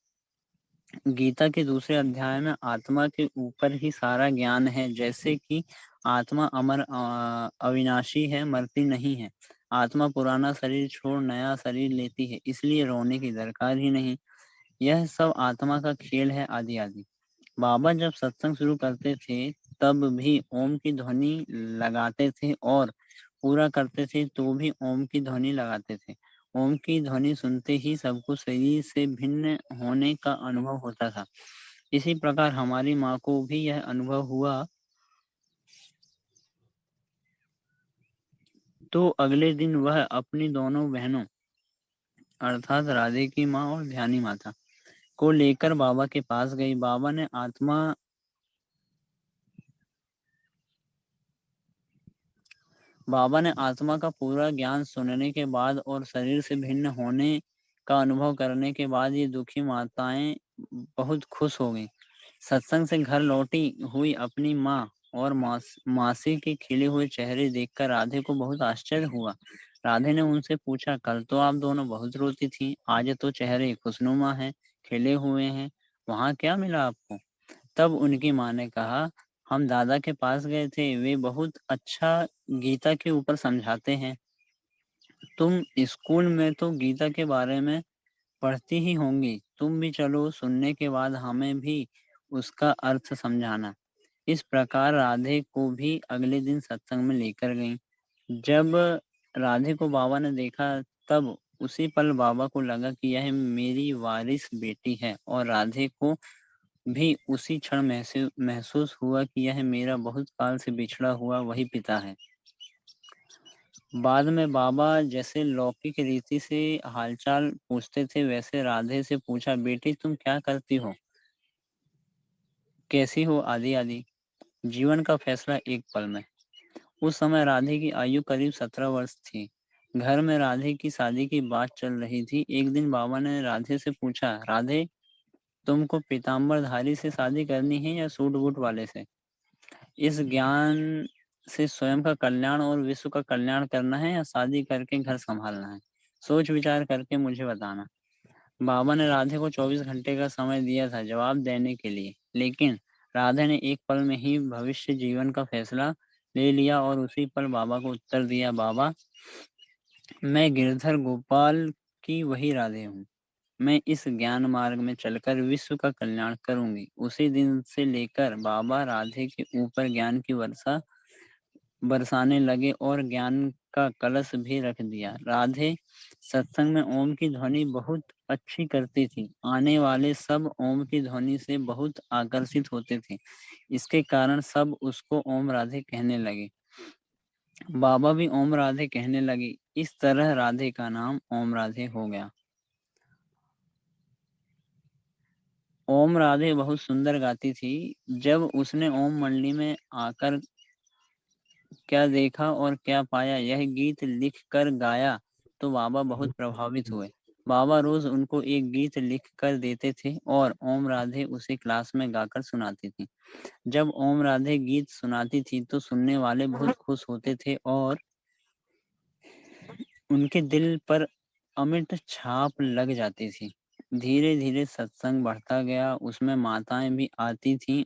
गीता के दूसरे अध्याय में आत्मा के ऊपर ही सारा ज्ञान है, जैसे कि आत्मा अमर अविनाशी है, मरती नहीं है। आत्मा पुराना शरीर छोड़ नया शरीर लेती है, इसलिए रोने की दरकार ही नहीं। यह सब आत्मा का खेल है, आदि आदि। बाबा जब सत्संग शुरू करते थे तब भी ओम की ध्वनि लगाते थे और पूरा करते थे तो भी ओम की ध्वनि लगाते थे। ओम की ध्वनि सुनते ही सबको शरीर से भिन्न होने का अनुभव होता था। इसी प्रकार हमारी माँ को भी यह अनुभव हुआ। तो अगले दिन वह अपनी दोनों बहनों अर्थात राधे की माँ और ध्यानी माता को लेकर बाबा के पास गई। बाबा ने आत्मा का पूरा ज्ञान सुनने के बाद और शरीर से भिन्न होने का अनुभव करने के बाद ये दुखी माताएं बहुत खुश हो गईं। सत्संग से घर लौटी हुई अपनी माँ और मासी के खिले हुए चेहरे देखकर राधे को बहुत आश्चर्य हुआ। राधे ने उनसे पूछा, कल तो आप दोनों बहुत रोती थी, आज तो चेहरे खुशनुमा हैं, खिले हुए हैं, वहाँ क्या मिला आपको? तब उनकी माँ ने कहा, हम दादा के पास गए थे, वे बहुत अच्छा गीता के ऊपर समझाते हैं। तुम स्कूल में तो गीता के बारे में पढ़ती ही होंगी, तुम भी चलो, सुनने के बाद हमें भी उसका अर्थ समझाना। इस प्रकार राधे को भी अगले दिन सत्संग में लेकर गई। जब राधे को बाबा ने देखा तब उसी पल बाबा को लगा कि यह मेरी वारिस बेटी है और राधे को भी उसी क्षण महसूस हुआ कि यह मेरा बहुत काल से बिछड़ा हुआ वही पिता है। बाद में बाबा जैसे लौकिक रीति से हालचाल पूछते थे, वैसे राधे से पूछा, बेटी तुम क्या करती हो, कैसी हो, आदि आदि। जीवन का फैसला एक पल में। उस समय राधे की आयु करीब 17 वर्ष थी। घर में राधे की शादी की बात चल रही थी। एक दिन बाबा ने राधे से पूछा, राधे तुमको पीताम्बरधारी से शादी करनी है या सूट बूट वाले से? इस ज्ञान से स्वयं का कल्याण और विश्व का कल्याण करना है या शादी करके घर संभालना है? सोच विचार करके मुझे बताना। बाबा ने राधे को 24 घंटे का समय दिया था जवाब देने के लिए, लेकिन राधा ने एक पल में ही भविष्य जीवन का फैसला ले लिया और उसी पल बाबा को उत्तर दिया, बाबा, मैं गिरधर गोपाल की वही राधे हूँ। मैं इस ज्ञान मार्ग में चलकर विश्व का कल्याण करूंगी। उसी दिन से लेकर बाबा राधे के ऊपर ज्ञान की वर्षा बरसाने लगे और ज्ञान का कलश भी रख दिया। राधे सत्संग में ओम की ध्वनि बहुत अच्छी करती थी। आने वाले सब ओम की ध्वनि से बहुत आकर्षित होते थे। इसके कारण सब उसको ओम राधे कहने लगे। बाबा भी ओम राधे कहने लगे। इस तरह राधे का नाम ओम राधे हो गया। ओम राधे बहुत सुंदर गाती थी। जब उसने ओम मंडली में आकर क्या देखा और क्या पाया, यह गीत लिख कर गाया तो बाबा बहुत प्रभावित हुए। बाबा रोज उनको एक गीत लिख कर देते थे और ओम राधे उसे क्लास में गाकर सुनाती थी। जब ओम राधे गीत सुनाती थी तो सुनने वाले बहुत खुश होते थे और उनके दिल पर अमिट छाप लग जाती थी। धीरे धीरे सत्संग बढ़ता गया। उसमें माताएं भी आती थीं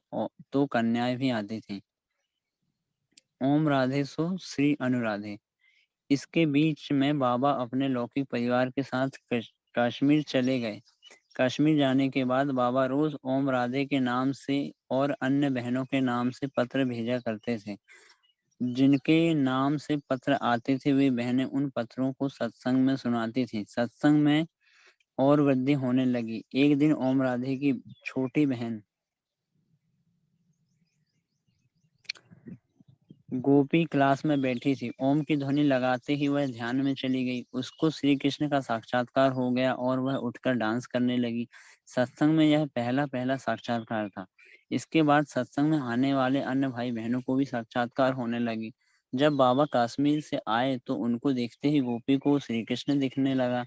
तो कन्याएं भी आती थीं। ओम राधे सो श्री अनुराधे। इसके बीच में बाबा अपने लौकिक परिवार के साथ कश्मीर चले गए। कश्मीर जाने के बाद बाबा रोज ओम राधे के नाम से और अन्य बहनों के नाम से पत्र भेजा करते थे। जिनके नाम से पत्र आते थे वे बहनें उन पत्रों को सत्संग में सुनाती थीं। सत्संग में और वृद्धि होने लगी। एक दिन ओम राधे की छोटी बहन गोपी क्लास में बैठी थी। ओम की ध्वनि लगाते ही वह ध्यान में चली गई। उसको श्री कृष्ण का साक्षात्कार हो गया और वह उठकर डांस करने लगी। सत्संग में यह पहला साक्षात्कार था। इसके बाद सत्संग में आने वाले अन्य भाई बहनों को भी साक्षात्कार होने लगी। जब बाबा कश्मीर से आए तो उनको देखते ही गोपी को श्री कृष्ण दिखने लगा।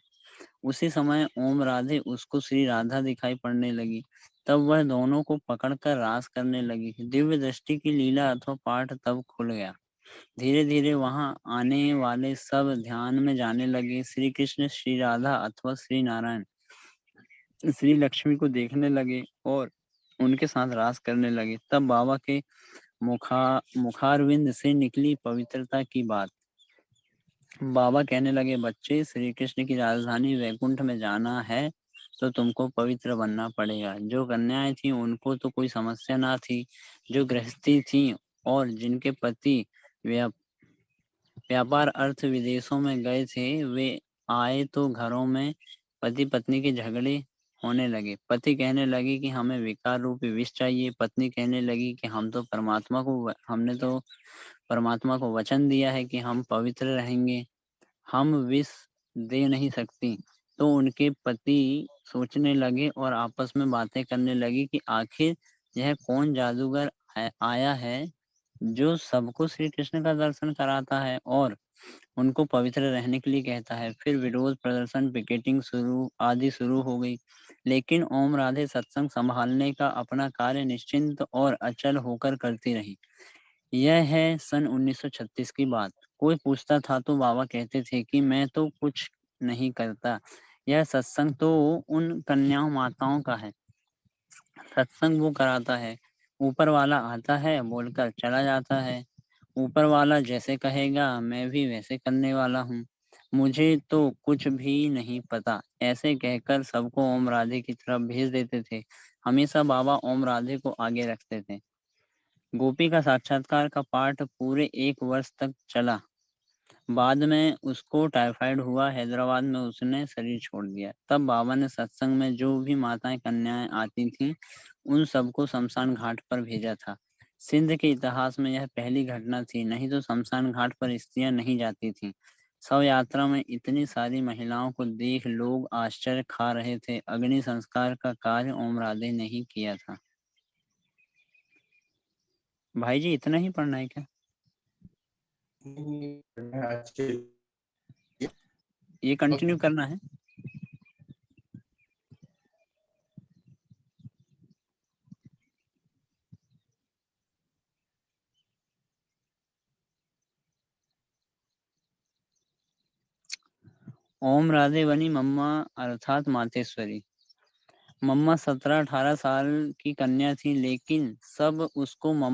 उसी समय ओम राधे उसको श्री राधा दिखाई पड़ने लगी। तब वह दोनों को पकड़कर रास करने लगी। दिव्य दृष्टि की लीला अथवा पाठ तब खुल गया। धीरे धीरे वहां आने वाले सब ध्यान में जाने लगे। श्री कृष्ण, श्री राधा अथवा श्री नारायण, श्री लक्ष्मी को देखने लगे और उनके साथ रास करने लगे। तब बाबा के मुखारविंद से निकली पवित्रता की बात। बाबा कहने लगे, बच्चे, श्री कृष्ण की राजधानी वैकुंठ में जाना है तो तुमको पवित्र बनना पड़ेगा। जो कन्याएं थी उनको तो कोई समस्या ना थी। जो गृहस्थी थी और जिनके पति व्यापार अर्थ विदेशों में गए थे, वे आए तो घरों में पति पत्नी के झगड़े होने लगे। पति कहने लगे कि हमें विकार रूपी विष चाहिए। पत्नी कहने लगी कि हमने तो परमात्मा को वचन दिया है कि हम पवित्र रहेंगे, हम विष दे नहीं सकती। तो उनके पति सोचने लगे और आपस में बातें करने लगी कि आखिर यह कौन जादूगर आया है जो सबको श्री कृष्ण का दर्शन कराता है और उनको पवित्र रहने के लिए कहता है। फिर विरोध प्रदर्शन, पिकेटिंग आदि शुरू हो गई। लेकिन ओम राधे सत्संग संभालने का अपना कार्य निश्चिंत और अचल होकर करती रही। यह है सन 1936 की बात। कोई पूछता था तो बाबा कहते थे कि मैं तो कुछ नहीं करता, यह सत्संग तो उन कन्याओं माताओं का है। सत्संग वो कराता है। ऊपर वाला आता है, बोलकर चला जाता है। ऊपर वाला जैसे कहेगा मैं भी वैसे करने वाला हूँ। मुझे तो कुछ भी नहीं पता, ऐसे कहकर सबको ओम राधे की तरफ भेज देते थे। हमेशा बाबा ओम राधे को आगे रखते थे। गोपी का साक्षात्कार का पाठ पूरे 1 वर्ष तक चला। बाद में उसको टाइफाइड हुआ। हैदराबाद में उसने शरीर छोड़ दिया। तब बाबा ने सत्संग में जो भी माताएं कन्याएं आती थीं उन सबको शमशान घाट पर भेजा था। सिंध के इतिहास में यह पहली घटना थी, नहीं तो शमशान घाट पर स्त्रियां नहीं जाती थीं। शव यात्रा में इतनी सारी महिलाओं को देख लोग आश्चर्य खा रहे थे। अग्नि संस्कार का कार्य ओम राधे ने ही किया था। भाई जी, इतना ही पढ़ना है क्या? ये कंटिन्यू करना है? ओम राधे बनी मम्मा अर्थात मातेश्वरी। मम्मा 17-18 साल की कन्या थी, लेकिन सब उसको मम्मा